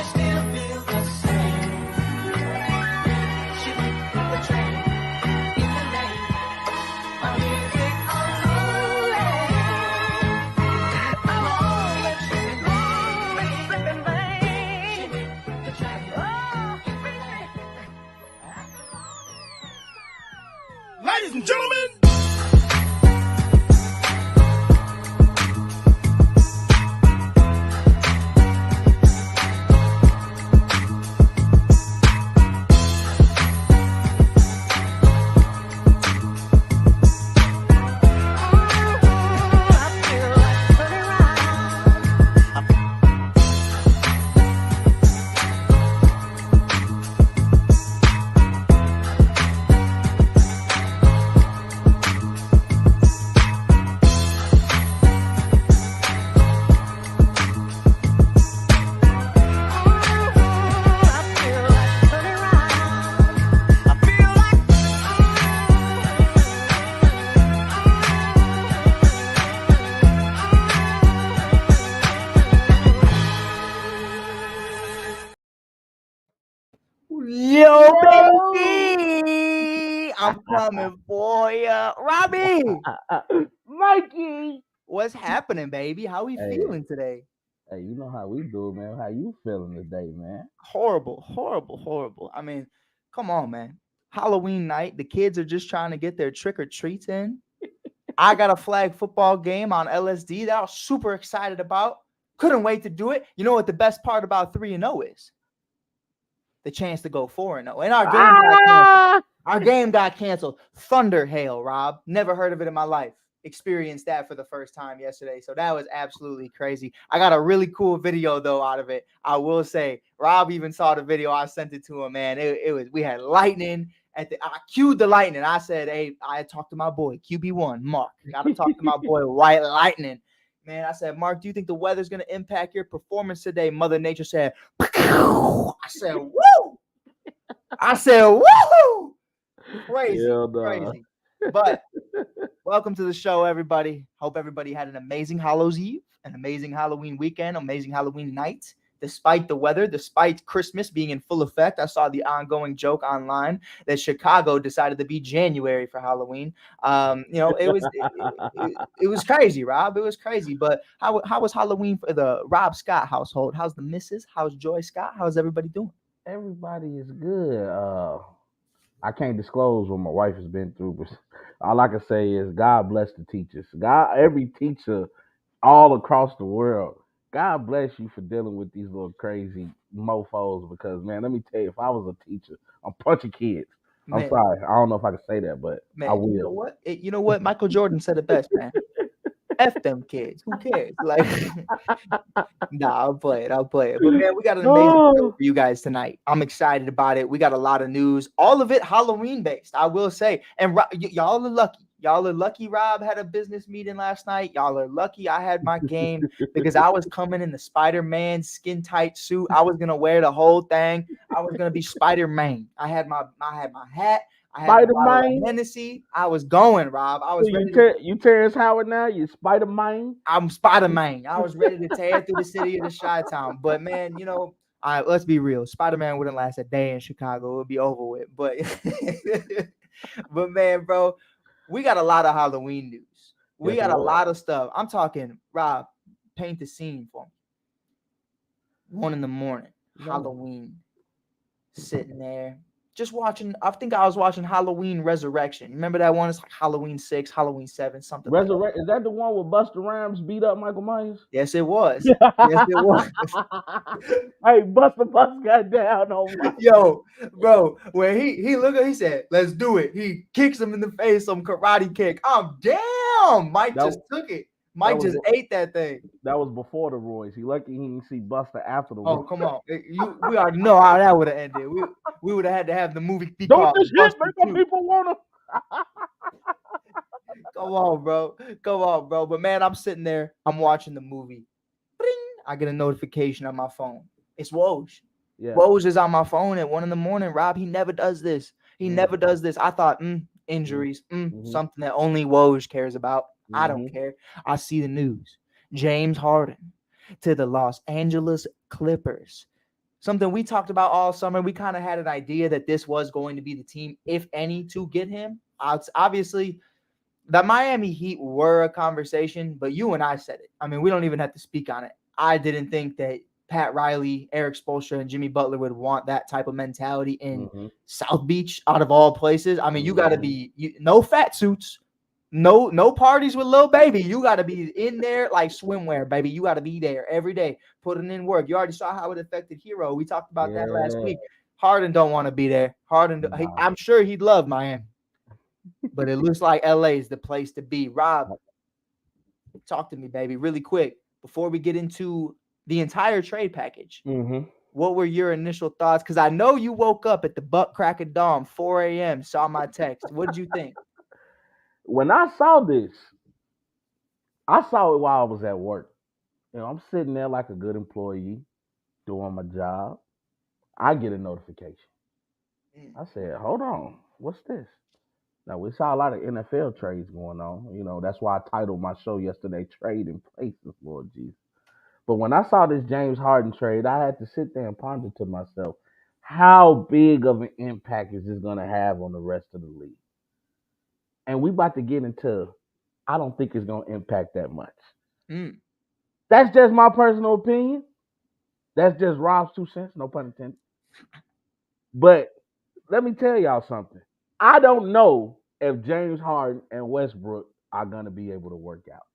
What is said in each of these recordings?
Ladies and gentlemen, Yo, baby! I'm coming for ya. Robbie! Mikey. What's happening, baby? How we Hey. feeling today? Hey, you know how we do, man. How you feeling today, man? Horrible. I mean, come on, man. Halloween night. The kids are just trying to get their trick or treats in. I got a flag football game on LSD that I was super excited about. Couldn't wait to do it. You know what the best part about 3-0 is? The chance to go 4-0. And our game got canceled. Thunder hail, Rob. Never heard of it in my life. Experienced that for the first time yesterday. So that was absolutely crazy. I got a really cool video though out of it. I will say, Rob even saw the video. I sent it to him, man. It was, we had lightning I cued the lightning. I said, hey, I talked to my boy, QB1, Mark. Got to talk to my boy, White Lightning. Man, I said, Mark, do you think the weather's going to impact your performance today? Mother Nature said, I said, woo! I said, woo! Crazy. But welcome to the show, everybody. Hope everybody had an amazing Hallows Eve, an amazing Halloween weekend, amazing Halloween night. Despite the weather, despite Christmas being in full effect, I saw the ongoing joke online that Chicago decided to be January for Halloween. It was crazy, Rob. It was crazy. But how was Halloween for the Rob Scott household? How's the missus? How's Joy Scott? How's everybody doing? Everybody is good. I can't disclose what my wife has been through, but all I can say is God bless the teachers. God, every teacher all across the world. God bless you for dealing with these little crazy mofos because, man, let me tell you, if I was a teacher, I'm punching kids. I'm sorry. I don't know if I can say that, but I will. You know what? Michael Jordan said it best, man. F them kids. Who cares? Like, nah, I'll play it. But, man, we got an amazing show for you guys tonight. I'm excited about it. We got a lot of news. All of it Halloween-based, I will say. And y'all are lucky. Y'all are lucky Rob had a business meeting last night. Y'all are lucky I had my game because I was coming in the Spider-Man skin-tight suit. I was going to wear the whole thing. I was going to be Spider-Man. I had my hat. I had Spider-Man. Hennessy. I was going, Rob. I was ready. You Terrence Howard now? You Spider-Man? I'm Spider-Man. I was ready to tear through the city of the Chi-Town. But, man, let's be real. Spider-Man wouldn't last a day in Chicago. It would be over with. But, man, bro, we got a lot of Halloween news. We got a lot of stuff. I'm talking, Rob, paint the scene for me. 1 a.m, Halloween, sitting there. Just watching, I think I was watching Halloween Resurrection. Remember that one? It's like Halloween 6, Halloween 7, something like that. Is that the one where Busta Rhymes beat up Michael Myers? Yes, it was. Yes, it was. Hey, Busta got down on Michael. Yo, bro, when he looked at, he said, let's do it. He kicks him in the face, some karate kick. I'm down. Mike just took it. Mike just ate that thing. That was before the Royce. He lucky he didn't see Busta after the Royce. Oh, come on. We already know how that would have ended. We would have had to have the movie be Don't called this hit make some people want to. Come on, bro. But, man, I'm sitting there. I'm watching the movie. Bring! I get a notification on my phone. It's Woj. Yeah. Woj is on my phone at 1 a.m, Rob. He never does this. Never does this. I thought, injuries, something that only Woj cares about. I don't care. I see the news. James Harden to the Los Angeles Clippers. something we talked about all summer. We kind of had an idea that this was going to be the team, if any, to get him. Obviously, the Miami Heat were a conversation, but you and I said it. I mean, we don't even have to speak on it. I didn't think that Pat Riley, Eric Spoelstra, and Jimmy Butler would want that type of mentality in Mm-hmm. South Beach, out of all places. I mean, you got to Mm-hmm. be no fat suits, no parties with little baby. You got to be in there like swimwear, baby. You got to be there every day, putting in work. You already saw how it affected Hero. We talked about that last Yeah. week. Harden don't want to be there. Nah. I'm sure he'd love Miami, but it looks like LA is the place to be. Rob, talk to me, baby, really quick before we get into the entire trade package. Mm-hmm. What were your initial thoughts? Because I know you woke up at the butt crack of dawn, 4 a.m., saw my text. What did you think? When I saw this, I saw it while I was at work. I'm sitting there like a good employee doing my job. I get a notification. Mm. I said, "Hold on, what's this?" Now we saw a lot of NFL trades going on. That's why I titled my show yesterday "Trading Places," Lord Jesus. But when I saw this James Harden trade, I had to sit there and ponder to myself, how big of an impact is this going to have on the rest of the league? And we about to get into, I don't think it's going to impact that much. Mm. That's just my personal opinion. That's just Rob's 2 cents, no pun intended. But let me tell y'all something. I don't know if James Harden and Westbrook are going to be able to work out.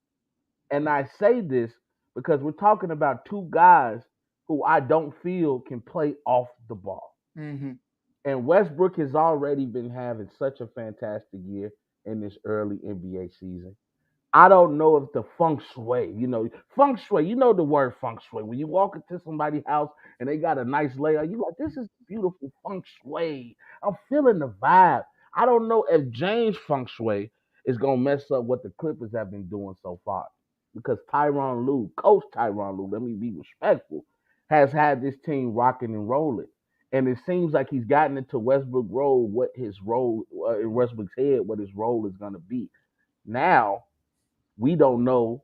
And I say this because we're talking about two guys who I don't feel can play off the ball. Mm-hmm. And Westbrook has already been having such a fantastic year in this early NBA season. I don't know if the feng shui, the word feng shui. When you walk into somebody's house and they got a nice layout, you like, this is beautiful feng shui. I'm feeling the vibe. I don't know if James feng shui is going to mess up what the Clippers have been doing so far. Because Coach Tyronn Lue, let me be respectful, has had this team rocking and rolling. And it seems like he's gotten into Westbrook role, what his role in Westbrook's head, what his role is going to be. Now, we don't know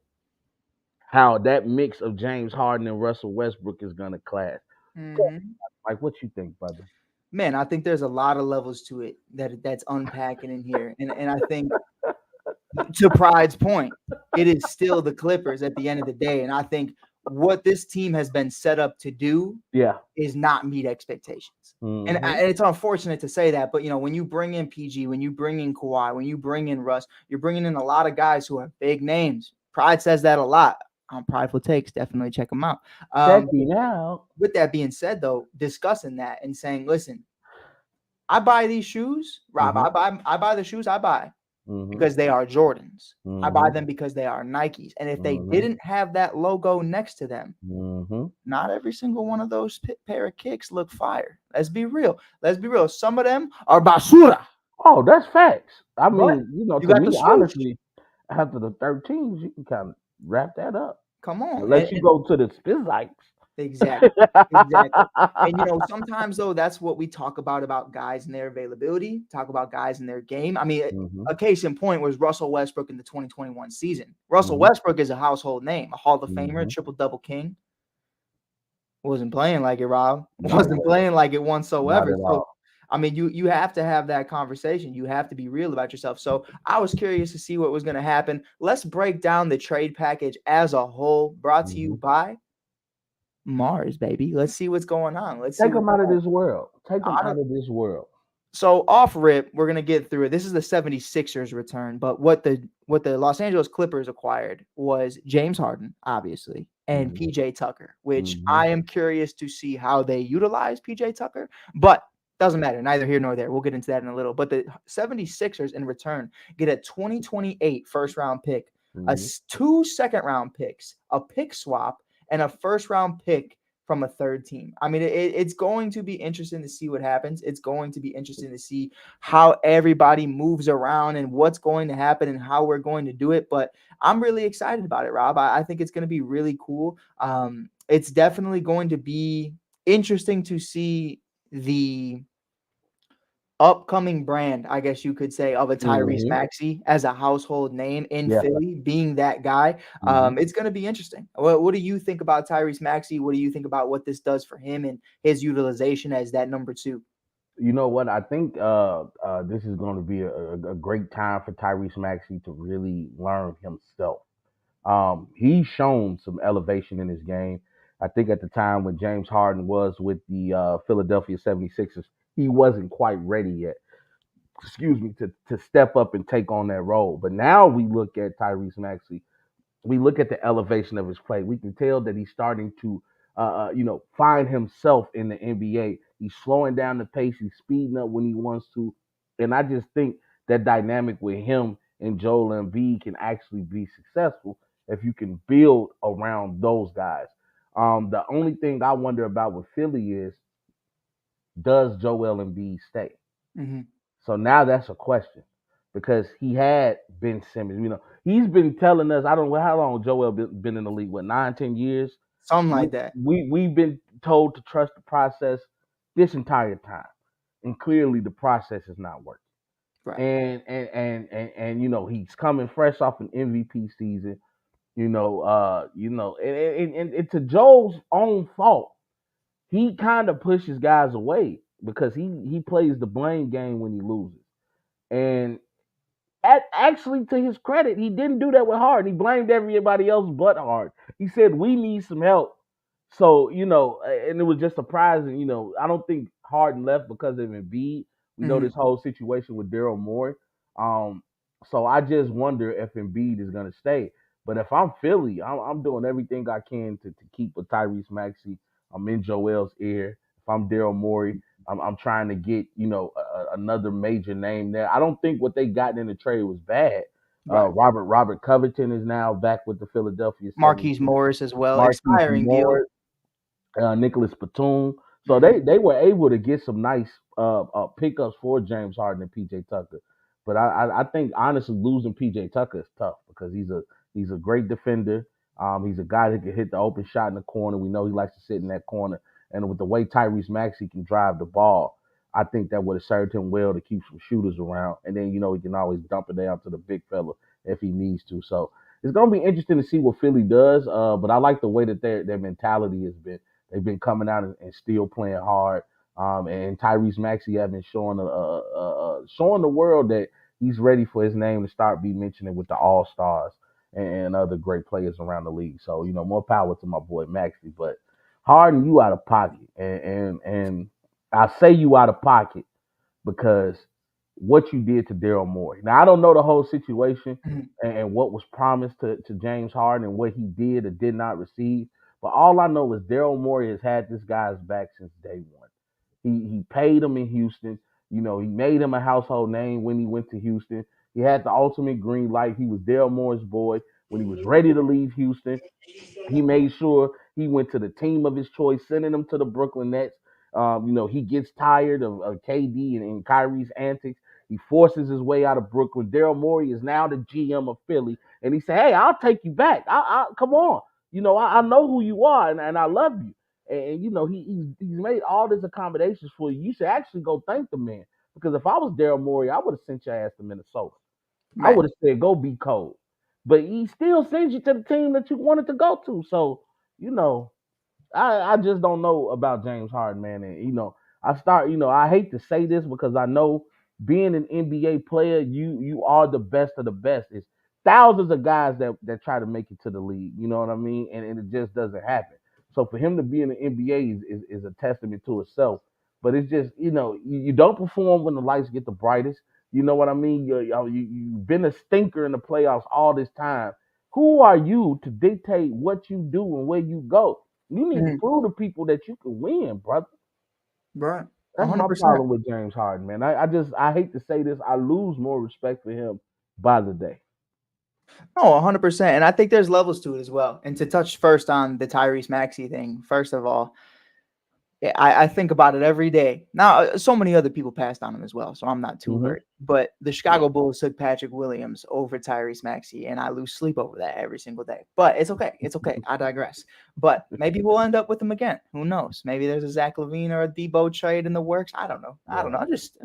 how that mix of James Harden and Russell Westbrook is gonna clash. Mm-hmm. Like, what you think, brother? Man, I think there's a lot of levels to it that's unpacking in here. And I think, to Pride's point, it is still the Clippers at the end of the day. And I think what this team has been set up to do Yeah. is not meet expectations. Mm-hmm. And it's unfortunate to say that, but when you bring in PG, when you bring in Kawhi, when you bring in Russ, you're bringing in a lot of guys who have big names. Pride says that a lot on Prideful Takes. Definitely check them out. Check it out. With that being said, though, discussing that and saying, listen, I buy these shoes, Rob. Mm-hmm. I buy the shoes I buy Mm-hmm. because they are Jordans. I buy Mm-hmm. them because they are Nikes. And if they Mm-hmm. didn't have that logo next to them, Mm-hmm. not every single one of those pair of kicks look fire. Let's be real. Let's be real. Some of them are basura, Oh, that's facts. I but mean, you to got the me, swoosh. honestly, after the 13s, you can kind of wrap that up. Come on. Unless you go to the Spizikes. Exactly. Exactly. And sometimes though, that's what we talk about guys and their availability, talk about guys in their game. I mean, Mm-hmm. a case in point was Russell Westbrook in the 2021 season. Russell Mm-hmm. Westbrook is a household name, a Hall of Famer, Mm-hmm. triple double king. Wasn't playing like it, Rob. Not Wasn't really. playing like it Not whatsoever. at So, all. I mean, you have to have that conversation. You have to be real about yourself. So I was curious to see what was going to happen. Let's break down the trade package as a whole, brought to Mm-hmm. you by Mars, baby. Let's see what's going on. Let's see Take what's them out of going this world. Take them on. out of this world. So off rip, we're gonna get through it. This is the 76ers return, but what the Los Angeles Clippers acquired was James Harden, obviously, and Mm-hmm. PJ Tucker, which Mm-hmm. I am curious to see how they utilize PJ Tucker, but doesn't matter, neither here nor there. We'll get into that in a little. But the 76ers in return get a 2028 first round pick, Mm-hmm. 2 second round picks, a pick swap, and a first round pick from a third team. I mean, it's going to be interesting to see what happens. It's going to be interesting to see how everybody moves around and what's going to happen and how we're going to do it. But I'm really excited about it, Rob. I think it's going to be really cool. It's definitely going to be interesting to see the upcoming brand, I guess you could say, of a Tyrese Hmm. Maxey as a household name in Yeah. Philly, being that guy. Hmm. It's going to be interesting. What do you think about Tyrese Maxey? What do you think about what this does for him and his utilization as that number two? You know what? I think this is going to be a great time for Tyrese Maxey to really learn himself. He's shown some elevation in his game. I think at the time when James Harden was with the Philadelphia 76ers, he wasn't quite ready yet, excuse me, to step up and take on that role. But now we look at Tyrese Maxey, we look at the elevation of his play. We can tell that he's starting to, find himself in the NBA. He's slowing down the pace. He's speeding up when he wants to, and I just think that dynamic with him and Joel Embiid can actually be successful if you can build around those guys. The only thing I wonder about with Philly is, does Joel Embiid stay? Hmm. So now that's a question because he had Ben Simmons. He's been telling us, I don't know how long Joel been in the league, what, 9, 10 years? Something We, like that. we've been told to trust the process this entire time. And clearly the process is not working. Right. And he's coming fresh off an MVP season, and it's to Joel's own fault. He kind of pushes guys away because he plays the blame game when he loses. And actually, to his credit, he didn't do that with Harden. He blamed everybody else but Harden. He said, "We need some help." So, and it was just surprising. I don't think Harden left because of Embiid. We know Hmm. this whole situation with Daryl Morey. Um, so I just wonder if Embiid is going to stay. But if I'm Philly, I'm doing everything I can to keep with Tyrese Maxey. I'm in Joel's ear. If I'm Daryl Morey, I'm trying to get another major name there. I don't think what they got in the trade was bad. Right. Robert Covington is now back with the Philadelphia Marquise 76ers. Morris as well, Marquise expiring deal. Morris, Nicholas Batum. So Hmm. they were able to get some nice pickups for James Harden and PJ Tucker. But I think honestly losing PJ Tucker is tough because he's a great defender. He's a guy that can hit the open shot in the corner. We know he likes to sit in that corner. And with the way Tyrese Maxey can drive the ball, I think that would have served him well to keep some shooters around. And then, he can always dump it down to the big fella if he needs to. So it's gonna be interesting to see what Philly does. But I like the way that their mentality has been. They've been coming out and still playing hard. And Tyrese Maxey has been showing the world that he's ready for his name to start be mentioned with the All Stars and other great players around the league. So more power to my boy Maxey. But Harden, you out of pocket, and I say you out of pocket because what you did to Daryl Morey. Now I don't know the whole situation Hmm. and what was promised to James Harden and what he did or did not receive. But all I know is Daryl Morey has had this guy's back since day one. He paid him in Houston. He made him a household name when he went to Houston. He had the ultimate green light. He was Daryl Morey's boy. When he was ready to leave Houston, he made sure he went to the team of his choice, sending him to the Brooklyn Nets. He gets tired of KD and Kyrie's antics. He forces his way out of Brooklyn. Daryl Morey is now the GM of Philly, and he said, "Hey, I'll take you back. Come on. I know who you are, and I love you." And he's made all these accommodations for you. You should actually go thank the man because if I was Daryl Morey, I would have sent your ass to Minnesota. I Right. would have said, go be cold. But he still sends you to the team that you wanted to go to. So, you know, I just don't know about James Harden, man. And I hate to say this because I know being an NBA player, you are the best of the best. It's thousands of guys that try to make it to the league. You know what I mean? And it just doesn't happen. So for him to be in the NBA is a testament to itself. But it's just you don't perform when the lights get the brightest. You know what I mean? You've been a stinker in the playoffs all this time. Who are you to dictate what you do and where you go? You need to Hmm. prove to people that you can win, brother. Right. That's my 100%. problem with James Harden, man. I hate to say this. I lose more respect for him by the day. No, 100%. And I think there's levels to it as well. And to touch first on the Tyrese Maxey thing, first of all, I think about it every day. Now, so many other people passed on him as well, so I'm not too Mm-hmm. hurt. But the Chicago Bulls took Patrick Williams over Tyrese Maxey, and I lose sleep over that every single day. But it's okay. It's okay. I digress. But maybe we'll end up with him again. Who knows? Maybe there's a Zach LaVine or a Debo trade in the works. I don't know. I don't know. I'm just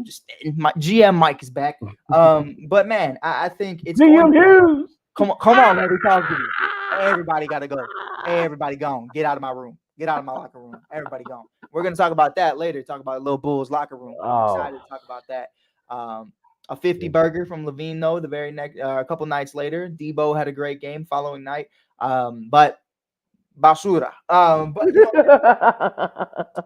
my GM Mike is back. But man, I think it's going. GM Hughes. Come on, let me talk to you. Everybody got to go. Everybody gone. Get out of my room. Get out of my locker room. Everybody gone. We're gonna talk about that later. Talk about Lil Bull's locker room. I'm excited to talk about that. A 50 burger from Levine, though. The very next, a couple nights later, Debo had a great game following night. But basura. But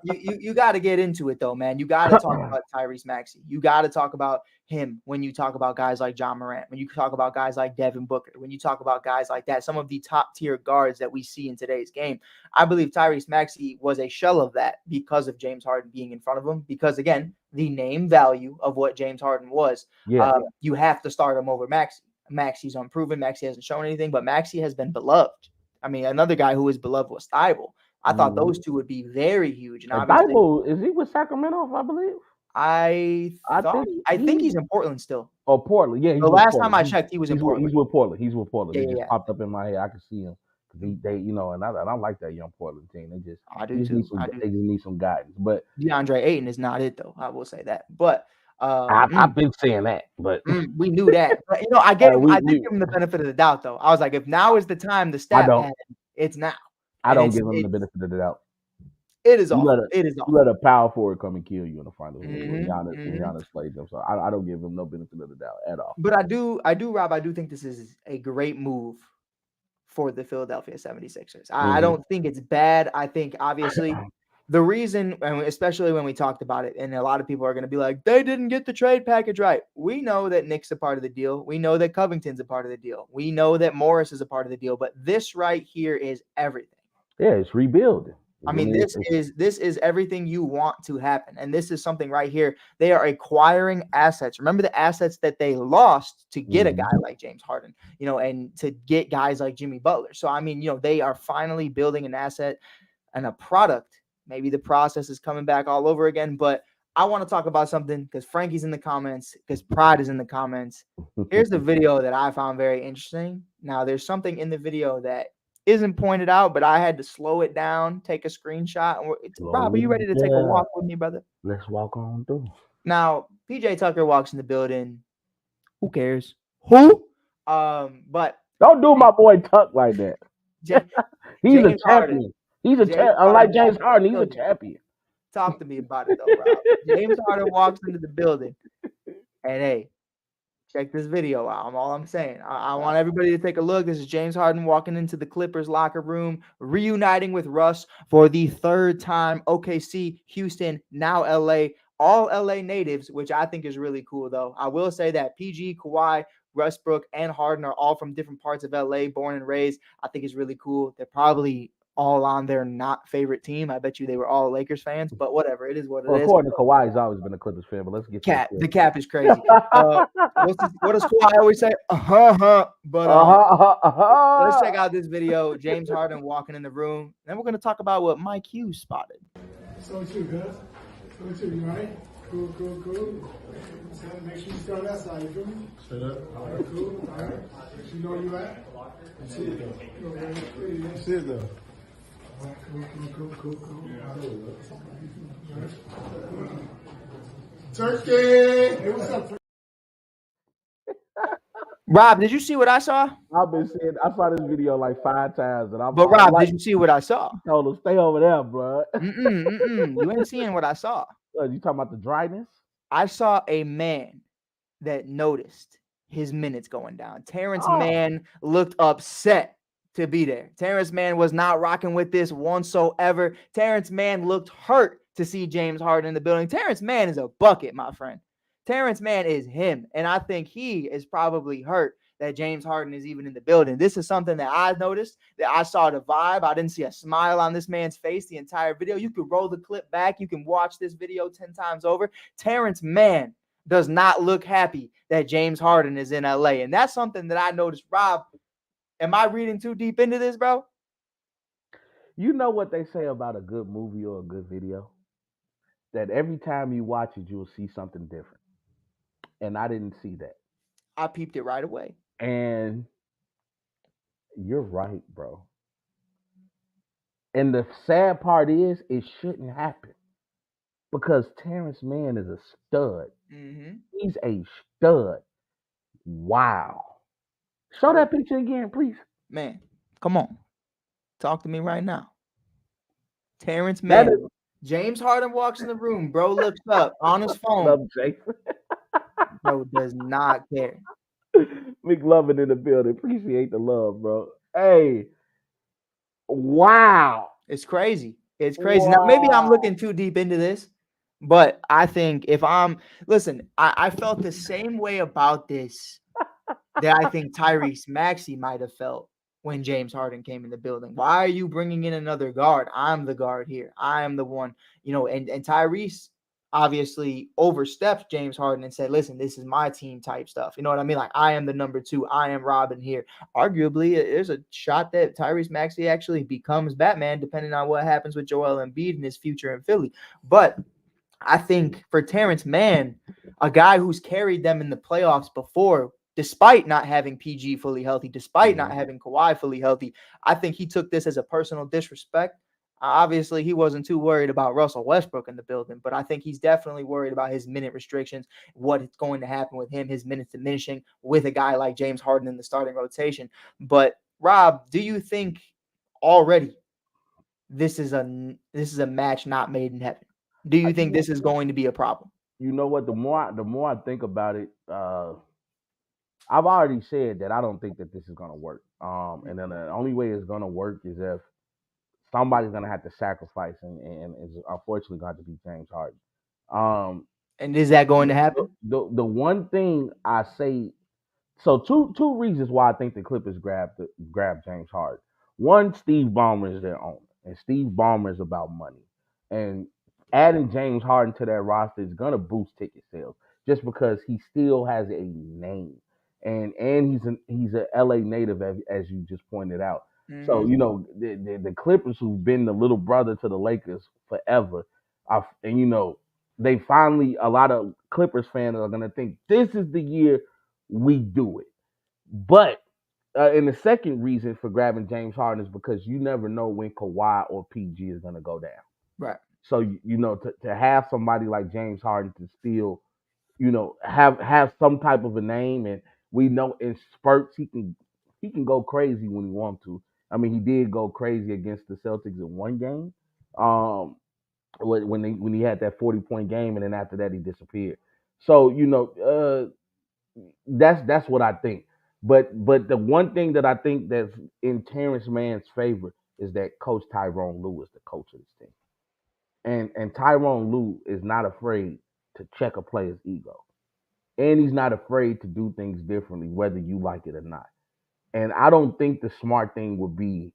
you got to get into it though, man. You got to talk about Tyrese Maxey. You got to talk about him when you talk about guys like John Morant, when you talk about guys like Devin Booker, when you talk about guys like that, some of the top tier guards that we see in today's game. I believe Tyrese Maxey was a shell of that because of James Harden being in front of him. Because again, the name value of what James Harden was, you have to start him over Maxey. Maxey's unproven. Maxey hasn't shown anything, but Maxey has been beloved. I mean, another guy who is beloved was Thibault. I thought those two would be very huge. And obviously, Thibault, is he with Sacramento, I believe? I think he's in Portland still. Oh, Portland. Yeah, the last time I checked, he was in Portland. He's with Portland. He's with Portland. Yeah, He just popped up in my head. I can see him. They and I like that young Portland team. They just need some guidance. But DeAndre Ayton is not it though. I will say that. But I've been saying that, but we knew that. But I did give him the benefit of the doubt though. I was like, if now is the time to stat pad, it's now. I don't give him the benefit of the doubt. It is awful. It is awful. You let a power forward come and kill you in the finals when Giannis plays them. So I don't give him no benefit of the doubt at all. But I do, Rob. I do think this is a great move for the Philadelphia 76ers. I don't think it's bad. I think obviously the reason, and especially when we talked about it, and a lot of people are going to be like, they didn't get the trade package right. We know that Nick's a part of the deal. We know that Covington's a part of the deal. We know that Morris is a part of the deal. But this right here is everything. Yeah, it's rebuilding. I mean, this is everything you want to happen. And this is something right here. They are acquiring assets. Remember the assets that they lost to get a guy like James Harden, and to get guys like Jimmy Butler. So, I mean, they are finally building an asset and a product. Maybe the process is coming back all over again. But I want to talk about something because Frankie's in the comments, because Pride is in the comments. Here's the video that I found very interesting. Now, there's something in the video that isn't pointed out, but I had to slow it down, take a screenshot. Rob, are you ready to take a walk with me, brother? Let's walk on through. Now, PJ Tucker walks in the building. Who cares? Who? But don't do my boy Tuck like that. He's a champion. He's a champion. Unlike James Harden, he's a champion. Talk to me about it, though, Rob. James Harden walks into the building, and hey, check this video out. All I'm saying. I want everybody to take a look. This is James Harden walking into the Clippers locker room, reuniting with Russ for the third time. OKC, Houston, now LA. All LA natives, which I think is really cool, though. I will say that PG, Kawhi, Westbrook, and Harden are all from different parts of LA, born and raised. I think it's really cool. They're probably all on their not favorite team. I bet you they were all Lakers fans, but whatever. It is what it is. According to Kawhi, he's always been a Clippers fan, but let's get Cap. The cap is crazy. What does Kawhi always say? But let's check out this video. James Harden walking in the room. Then we're going to talk about what Mike Hughes spotted. So what you, guys? So what you right? Cool. Make sure you start on that side, you feel me? Straight up. All right, cool. All right. You know where you at? See it though. Okay. See it though. All right, cool. Turkey! Hey, what's up? Rob, did you see what I saw? I've been saying I saw this video like 5 times, and But Rob, did you see what I saw? I told him stay over there, bro. You ain't seeing what I saw. You talking about the dryness? I saw a man that noticed his minutes going down. Terrence Mann looked upset to be there. Terrence Mann was not rocking with this whatsoever. Terrence Mann looked hurt to see James Harden in the building. Terrence Mann is a bucket, my friend. Terrence Mann is him. And I think he is probably hurt that James Harden is even in the building. This is something that I noticed, that I saw the vibe. I didn't see a smile on this man's face the entire video. You could roll the clip back. You can watch this video 10 times over. Terrence Mann does not look happy that James Harden is in LA. And that's something that I noticed. Rob, am I reading too deep into this, bro? You know what they say about a good movie or a good video? that every time you watch it, you'll see something different. And I didn't see that. I peeped it right away. And you're right, bro. And the sad part is, it shouldn't happen because Terrence Mann is a stud. Mm-hmm. He's a stud. Wow. Show that picture again, please. Man, come on. Talk to me right now. Terrence That Mann. James Harden walks in the room. Bro looks up on his is phone. love, Jason. Bro does not care. McLovin in the building. Appreciate the love, bro. Hey, wow. It's crazy. It's crazy. Now, maybe I'm Wow. looking too deep into this, but I think if I'm listen, I felt the same way about this that I think Tyrese Maxey might have felt when James Harden came in the building. Why are you bringing in another guard? I'm the guard here. I am the one, and Tyrese obviously overstepped James Harden and said, listen, this is my team type stuff. You know what I mean? Like, I am the number 2. I am Robin here. Arguably, there's a shot that Tyrese Maxey actually becomes Batman, depending on what happens with Joel Embiid in his future in Philly. But I think for Terrence Mann, a guy who's carried them in the playoffs before, despite not having PG fully healthy, despite not having Kawhi fully healthy, I think he took this as a personal disrespect. Obviously, he wasn't too worried about Russell Westbrook in the building, but I think he's definitely worried about his minute restrictions, what's going to happen with him, his minutes diminishing with a guy like James Harden in the starting rotation. But Rob, do you think already this is a match not made in heaven? Do you think this is going to be a problem? You know what? The more I think about it, I've already said that I don't think that this is gonna work. And then the only way it's gonna work is if somebody's gonna have to sacrifice, and it's unfortunately going to be James Harden. Um, And is that going to happen? the one thing I say, so two reasons why I think the Clippers grab James Harden. One, Steve Ballmer is their owner, and Steve Ballmer is about money. And adding James Harden to that roster is gonna boost ticket sales just because he still has a name, and he's a LA native as you just pointed out. So Mm-hmm. the Clippers, who've been the little brother to the Lakers forever, and they finally, a lot of Clippers fans are gonna think this is the year we do it. But and the second reason for grabbing James Harden is because you never know when Kawhi or PG is going to go down. Right. So to have somebody like James Harden to still have some type of a name, and we know in spurts he can go crazy when he wants to. I mean, he did go crazy against the Celtics in one game, when he had that 40-point game, and then after that he disappeared. So that's what I think. But the one thing that I think that's in Terrence Mann's favor is that Coach Tyrone Lue is the coach of this team. And Tyrone Lue is not afraid to check a player's ego. And he's not afraid to do things differently, whether you like it or not. And I don't think the smart thing would be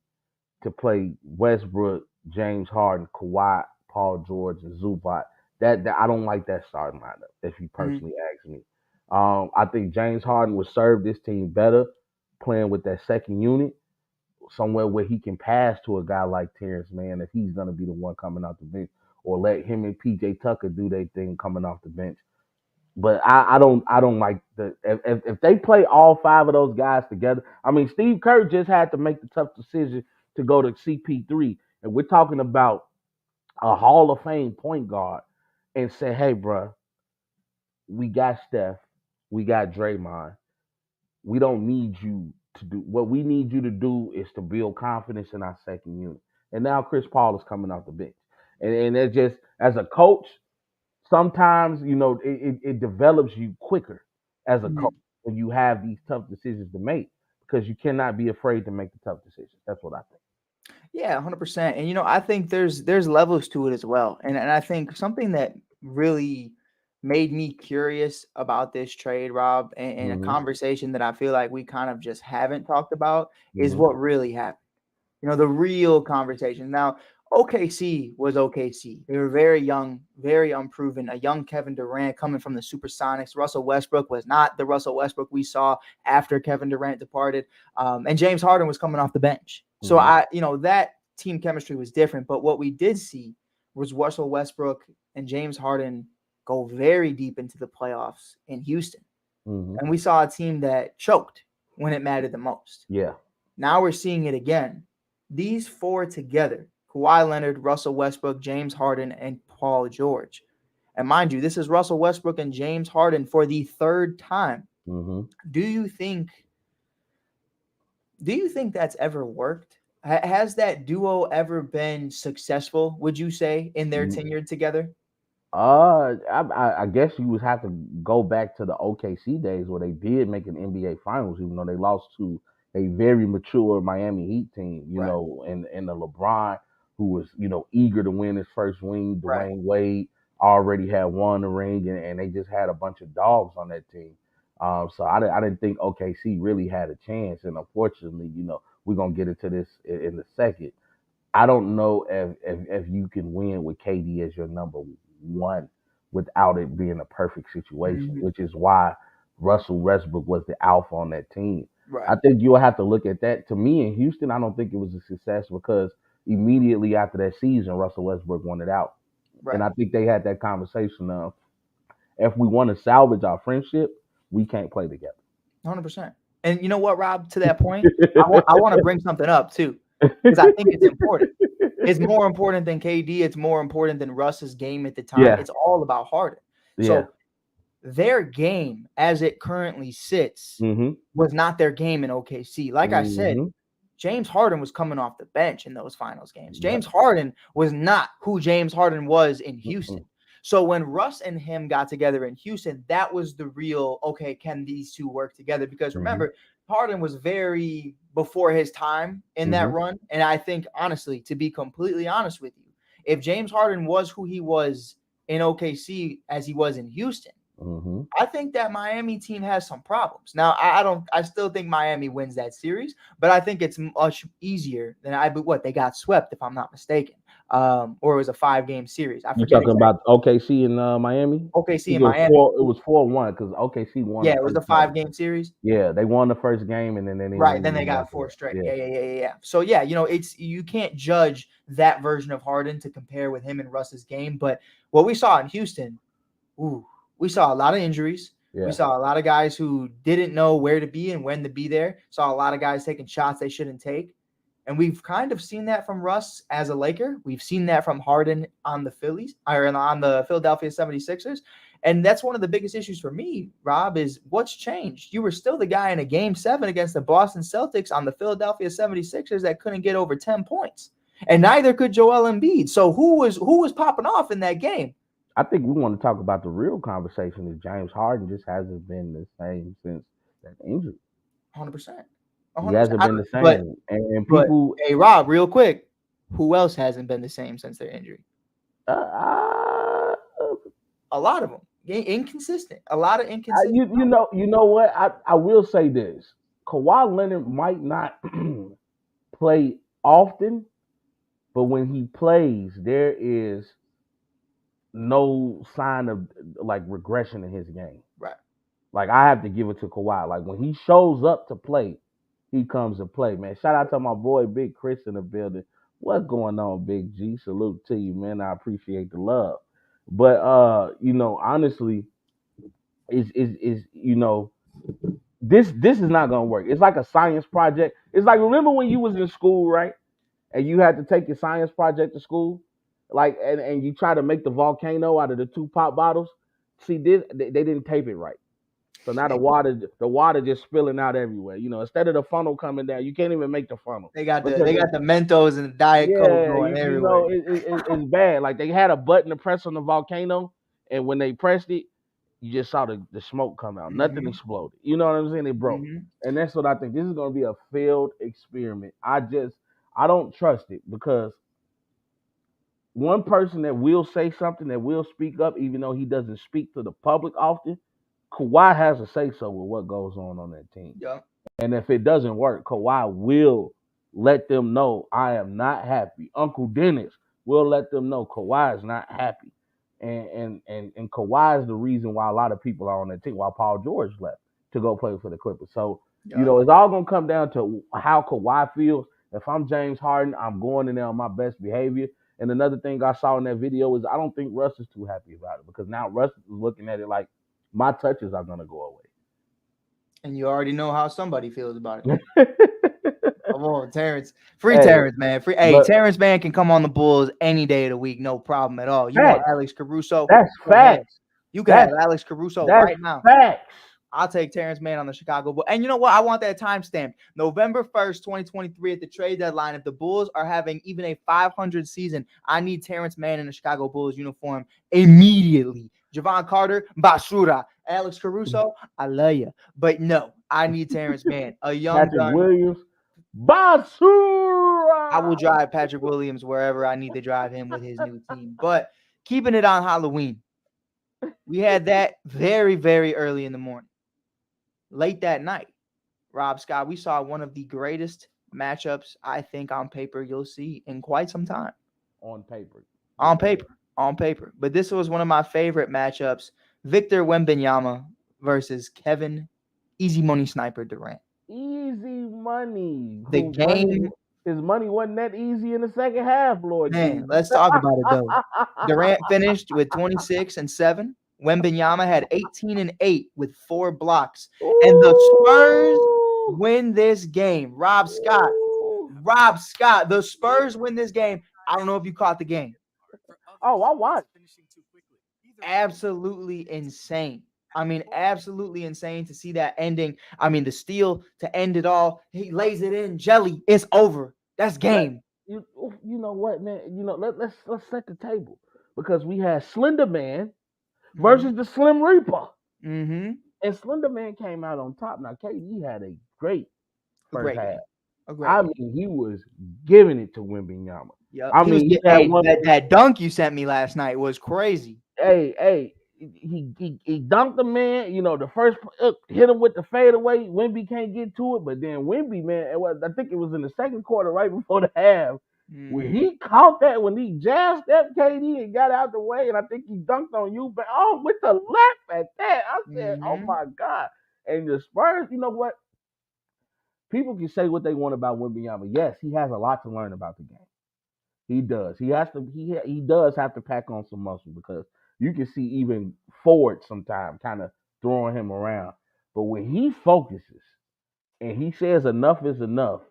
to play Westbrook, James Harden, Kawhi, Paul George, and Zubac. That I don't like that starting lineup, if you Mm-hmm. personally ask me. I think James Harden would serve this team better playing with that second unit, somewhere where he can pass to a guy like Terrence Mann if he's gonna be the one coming off the bench, or let him and PJ Tucker do their thing coming off the bench. But I don't like if they play all 5 of those guys together. I mean, Steve Kerr just had to make the tough decision to go to CP3, and we're talking about a Hall of Fame point guard, and say, hey, bro, we got Steph, we got Draymond. We don't need you to do what we need you to do is to build confidence in our second unit. And now Chris Paul is coming off the bench, and it's just, as a coach, sometimes it develops you quicker as a Mm-hmm. coach when you have these tough decisions to make, because you cannot be afraid to make the tough decisions. That's what I think. Yeah, 100%. And I think there's levels to it as well. And I think something that really made me curious about this trade, Rob, and a Mm-hmm. conversation that I feel like we kind of just haven't talked about is Mm-hmm. what really happened. The real conversation. Now, OKC was OKC. They were very young, very unproven. A young Kevin Durant coming from the Supersonics. Russell Westbrook was not the Russell Westbrook we saw after Kevin Durant departed. And James Harden was coming off the bench. So Mm-hmm. that team chemistry was different. But what we did see was Russell Westbrook and James Harden go very deep into the playoffs in Houston. Mm-hmm. And we saw a team that choked when it mattered the most. Yeah. Now we're seeing it again. These four together, Kawhi Leonard, Russell Westbrook, James Harden, and Paul George. And mind you, this is Russell Westbrook and James Harden for the third time. Mm-hmm. Do you think that's ever worked? Has that duo ever been successful, would you say, in their tenure together? I guess you would have to go back to the OKC days where they did make an NBA Finals, even though they lost to a very mature Miami Heat team. Right. And the LeBron, who was eager to win his first ring. Right. Dwayne Wade already had won the ring, and they just had a bunch of dogs on that team. So I didn't think OKC really had a chance, and unfortunately, we're gonna get into this in a second. I don't know if you can win with KD as your number one without it being a perfect situation, Mhm. which is why Russell Westbrook was the alpha on that team. Right. I think you'll have to look at that. To me, in Houston, I don't think it was a success because immediately after that season, Russell Westbrook wanted out. Right. And I think they had that conversation of, if we want to salvage our friendship, we can't play together. 100%. And you know what, Rob? To that point, I want to bring something up too, because I think it's important. It's more important than KD. It's more important than Russ's game at the time. Yeah. It's all about Harden. Yeah. So their game, as it currently sits, Mm-hmm. was not their game in OKC. Like I said, Mm-hmm. James Harden was coming off the bench in those finals games. Yep. James Harden was not who James Harden was in Houston. Mm-mm. So when Russ and him got together in Houston, that was the real, okay, can these two work together? Because remember, Harden was very before his time in that run. And I think, honestly, to be completely honest with you, if James Harden was who he was in OKC as he was in Houston, Mm-hmm. I think that Miami team has some problems. Now, I still think Miami wins that series, but I think it's much easier than they got swept, if I'm not mistaken. Or it was a 5-game series. I You forget talking exactly. about OKC and Miami? OKC and It was Miami. It was 4-1 because OKC won. Yeah, it was the 5-game series. Yeah, they won the first game and then they Right, then they got 4 straight. Yeah. So yeah, you can't judge that version of Harden to compare with him and Russ's game. But what we saw in Houston, we saw a lot of injuries. Yeah. We saw a lot of guys who didn't know where to be and when to be there. Saw a lot of guys taking shots they shouldn't take. And we've kind of seen that from Russ as a Laker. We've seen that from Harden on the Phillies or on the Philadelphia 76ers. And that's one of the biggest issues for me, Rob, is what's changed. You were still the guy in a Game 7 against the Boston Celtics on the Philadelphia 76ers that couldn't get over 10 points. And neither could Joel Embiid. So who was popping off in that game? I think we want to talk about the real conversation is James Harden just hasn't been the same since that injury. 100%. He hasn't been the same. And but, people. Hey, Rob, real quick, who else hasn't been the same since their injury? A lot of them. Inconsistent. A lot of inconsistent. You know what? I will say this. Kawhi Leonard might not play often, but when he plays, there is no sign of like regression in his game. Right. Like I have to give it to Kawhi. Like when he shows up to play, he comes to play, man. Shout out to my boy Big Chris in the building. What's going on, Big G? Salute to you, man. I appreciate the love. But honestly, is this is not gonna work. It's like a science project. It's like, remember when you was in school, right? And you had to take your science project to school, like, and you try to make the volcano out of the 2 pop bottles. See, they didn't tape it right, so now the water just spilling out everywhere. Instead of the funnel coming down, you can't even make the funnel. They got the Mentos and the Diet Coke going everywhere. It's bad. Like they had a button to press on the volcano, and when they pressed it, you just saw the smoke come out. Nothing exploded. You know what I'm saying? It broke. And that's what I think. This is going to be a failed experiment. I don't trust it because one person that will say something, that will speak up, even though he doesn't speak to the public often, Kawhi has a say-so with what goes on that team. Yeah. And if it doesn't work, Kawhi will let them know, I am not happy. Uncle Dennis will let them know Kawhi is not happy. And Kawhi is the reason why a lot of people are on that team, why Paul George left to go play for the Clippers. So, it's all going to come down to how Kawhi feels. If I'm James Harden, I'm going in there on my best behavior. And another thing I saw in that video is I don't think Russ is too happy about it because now Russ is looking at it like my touches are gonna go And you already know how somebody feels about it. away. Come on, Terrence. Free Hey, Terrence, man. Free. Hey, but Terrence, man, can come on the Bulls any day of the week, no problem at all. You want facts. Alex Caruso? That's Go ahead. facts. You can have That's Alex Caruso that's right now. facts. I'll take Terrence Mann on the Chicago Bulls. And you know what? I want that timestamp. November 1st, 2023 at the trade deadline. If the Bulls are having even a 500 season, I need Terrence Mann in the Chicago Bulls uniform immediately. Javon Carter, Basura. Alex Caruso, I love you. But no, I need Terrence Mann, a young Patrick gun. Williams, I will Basura. drive Patrick Williams wherever I need to drive him with his new team. But keeping it on Halloween, we had that very, very early in the morning. Late that night, Rob Scott, we saw one of the greatest matchups I think on paper you'll see in quite some time. On paper. On paper. But this was one of my favorite matchups. Victor Wembanyama versus Kevin Easy Money Sniper Durant. Easy money. The game, His money wasn't that easy in the second half, Lord man, Jesus. let's talk about it though. Durant finished with 26 and 7. Wembanyama had 18 and 8 with 4 blocks. And the Spurs Ooh. win this game. Rob Scott, the Spurs win this game. I don't know if you caught the game. Oh, I watched. Absolutely insane. I mean, absolutely insane to see that ending. I mean, the steal to end it all. He lays it in. Jelly, it's over. That's game. You know what, man? You know, let's set the table because we had Slender Man versus the Slim Reaper, Mm-hmm. and Slender Man came out on top. Now, KD had a great first Great half. game. A great I game. mean, he was giving it to Wembanyama. Yep. I mean, he had one. That dunk you sent me last night was crazy. Hey, he dunked the man. You know, the first hit him with the fadeaway. Wemby can't get to it, but then Wemby, man, I think it was in the second quarter, right before the half, when he caught that, when he jazzed that KD and got out the way, and I think he dunked on you, but with the left at that, I said, oh my God. And the Spurs, you know what? People can say what they want about Wembanyama. Yes, he has a lot to learn about the game. He does. He has to. He does have to pack on some muscle because you can see even Ford sometimes kind of throwing him around. But when he focuses and he says enough is enough,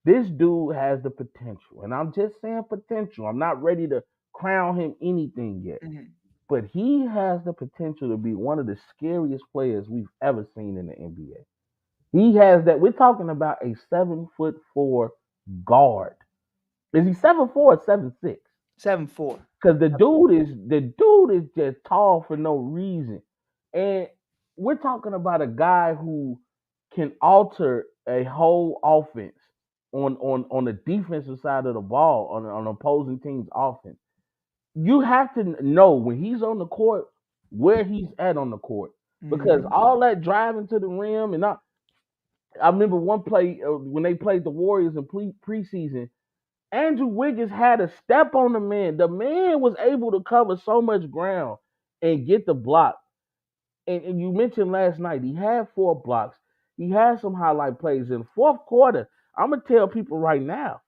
this dude has the potential. And I'm just saying potential. I'm not ready to crown him anything yet. But he has the potential to be one of the scariest players we've ever seen in the NBA. He has that. We're talking about a 7'4" guard. Is he 7'4" or 7'6"? 7'4". Because the dude is just tall for no reason. And we're talking about a guy who can alter a whole offense on the defensive side of the ball on opposing team's offense. You have to know when he's on the court where he's at on the court. Because all that driving to the rim and I remember one play when they played the Warriors in preseason. Andrew Wiggins had a step on the man. The man was able to cover so much ground and get the block. And you mentioned last night, he had 4 blocks. He had some highlight plays in the fourth quarter. I'm going to tell people right now,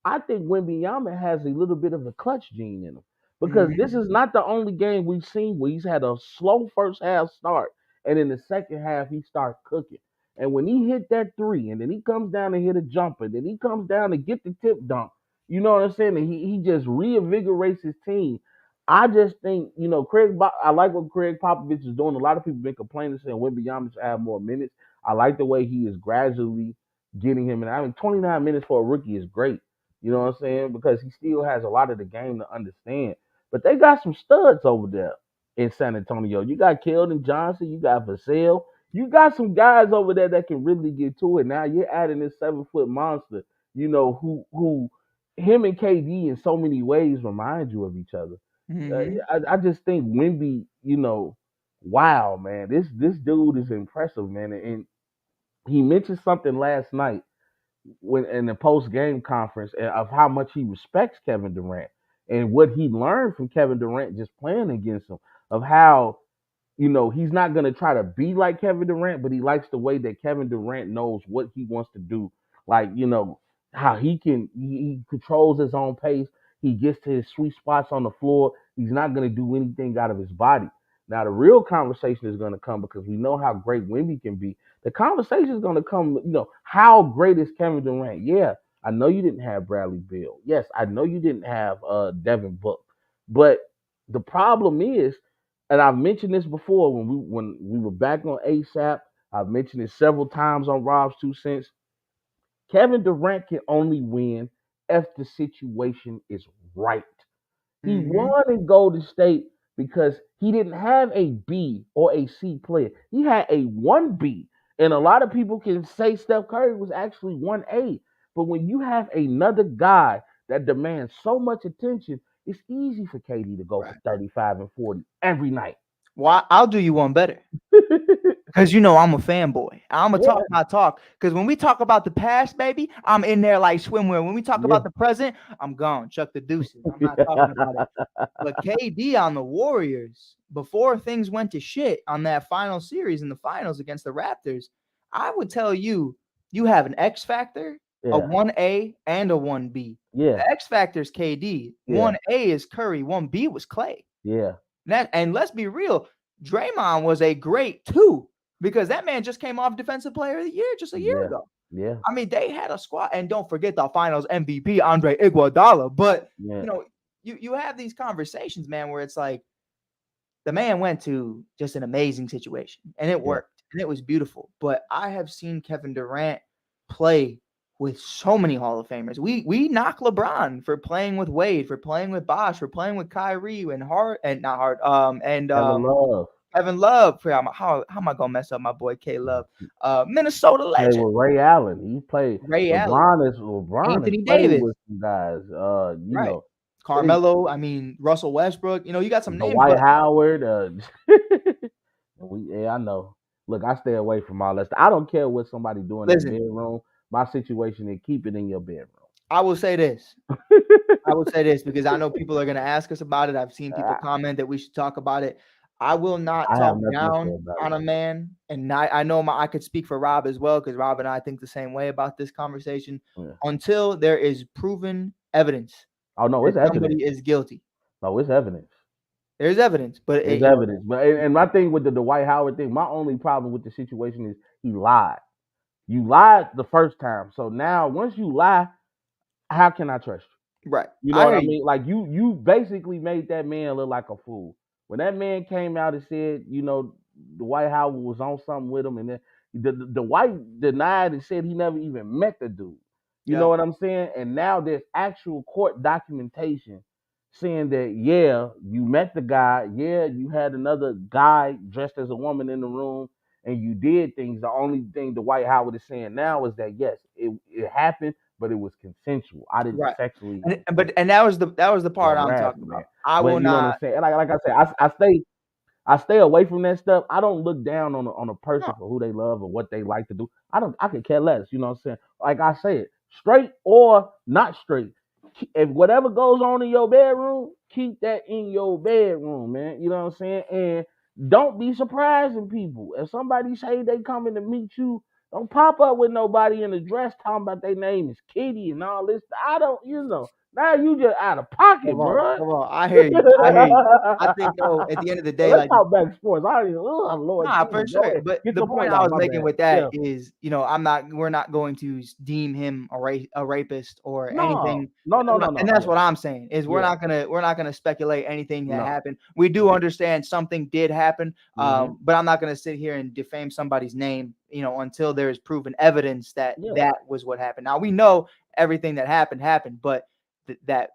I think Wembanyama has a little bit of a clutch gene in him because this is not the only game we've seen where he's had a slow first half start, and in the second half he starts cooking. And when he hit that 3, and then he comes down and hit a jumper, then he comes down and get the tip dunk. You know what I'm saying? And he just reinvigorates his team. I just think, I like what Craig Popovich is doing. A lot of people been complaining saying Wembanyama should have more minutes. I like the way he is gradually getting him. And I mean, 29 minutes for a rookie is great. You know what I'm saying? Because he still has a lot of the game to understand. But they got some studs over there in San Antonio. You got Keldon Johnson. You got Vassell. You got some guys over there that can really get to it. Now you're adding this 7-foot monster, who him and KD in so many ways remind you of each other. I just think Wemby, wow, man, this dude is impressive, man. And he mentioned something last night when in the post game conference of how much he respects Kevin Durant and what he learned from Kevin Durant just playing against him, of how he's not going to try to be like Kevin Durant, but he likes the way that Kevin Durant knows what he wants to do. Like, how he controls his own pace. he gets to his sweet spots on the floor, he's not going to do anything out of his body. Now the real conversation is going to come because we know how great Wemby can be. The conversation is going to come, how great is Kevin Durant? Yeah, I know you didn't have Bradley Beal. Yes, I know you didn't have Devin Book. But the problem is, and I've mentioned this before when we were back on ASAP, I've mentioned it several times on Rob's 2 Cents. Kevin Durant can only win if the situation is right. He won in Golden State because he didn't have a B or a C player. He had a 1B. And a lot of people can say Steph Curry was actually 1A. But when you have another guy that demands so much attention, it's easy for KD to go for 35 and 40 every night. Well, I'll do you one better. Because I'm a fanboy. I'm going to talk my talk. Because when we talk about the past, baby, I'm in there like swimwear. When we talk about the present, I'm gone. Chuck the deuces. I'm not talking about it. But KD on the Warriors, before things went to shit on that final series in the finals against the Raptors, I would tell you, you have an X factor, a 1A, and a 1B. Yeah. The X factor is KD. 1A is Curry. 1B was Clay. Yeah. And let's be real, Draymond was a great 2. Because that man just came off Defensive Player of the Year just a year ago. Yeah. I mean, they had a squad. And don't forget the finals MVP, Andre Iguodala. But, you have these conversations, man, where it's like the man went to just an amazing situation. And it worked. And it was beautiful. But I have seen Kevin Durant play with so many Hall of Famers. We knock LeBron for playing with Wade, for playing with Bosh, for playing with Kyrie and Kevin Love. How am I gonna mess up my boy K Love? Minnesota legend. Hey, with Ray Allen. He played. LeBron Anthony Davis with some guys. Know. Carmelo. I mean Russell Westbrook. You got some names. Dwight Howard. I know. Look, I stay away from all that. I don't care what somebody doing in the bedroom. My situation is keep it in your bedroom. I will say this. Because I know people are gonna ask us about it. I've seen people comment that we should talk about it. I will not talk down on a man, and I know I could speak for Rob as well, because Rob and I think the same way about this conversation. Until there is proven evidence. Oh no, it's evidence. Somebody is guilty. No, it's evidence. There's evidence, but it's evidence. But and my thing with the Dwight Howard thing, my only problem with the situation is he lied. You lied the first time, so now once you lie, how can I trust you? Right. You know what I mean? Like you basically made that man look like a fool. When that man came out and said, Dwight Howard was on something with him, and then the Dwight denied and said he never even met the dude. You know what I'm saying? And now there's actual court documentation saying that, you met the guy. Yeah, you had another guy dressed as a woman in the room, and you did things. The only thing Dwight Howard is saying now is that, yes, it happened, but it was consensual. I didn't sexually. And that was the part I'm talking about. I will not. Like I said, I stay away from that stuff. I don't look down on a person for who they love or what they like to do. I could care less. You know what I'm saying? Like I said, straight or not straight. If whatever goes on in your bedroom, keep that in your bedroom, man. You know what I'm saying? And don't be surprising people. If somebody say they coming to meet you, don't pop up with nobody in a dress talking about their name is Kitty and all this. I don't, now you just out of pocket, bro. Come on, I hear you. I think though, at the end of the day, let's talk back sports. I don't even, Lord. Nah, for sure. But the point I was making with that is, we're not going to deem him a rapist or anything. No. And that's what I'm saying is we're not gonna speculate anything that happened. We do understand something did happen, but I'm not gonna sit here and defame somebody's name, until there is proven evidence that that was what happened. Now we know everything that happened, but that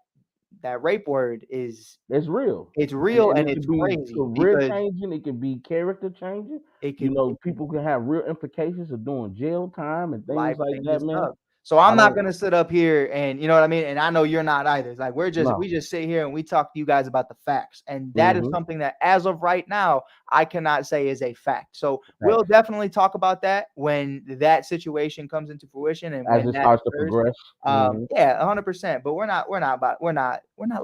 rape word it's real. It's real, and it's crazy. Career changing. It can be character changing. It can, people can have real implications of doing jail time and things like that, man. So I'm not gonna sit up here and you know what I mean, and I know you're not either. It's like we just sit here and we talk to you guys about the facts, and that is something that as of right now I cannot say is a fact. So we'll definitely talk about that when that situation comes into fruition and as when it starts to progress. 100%. But we're not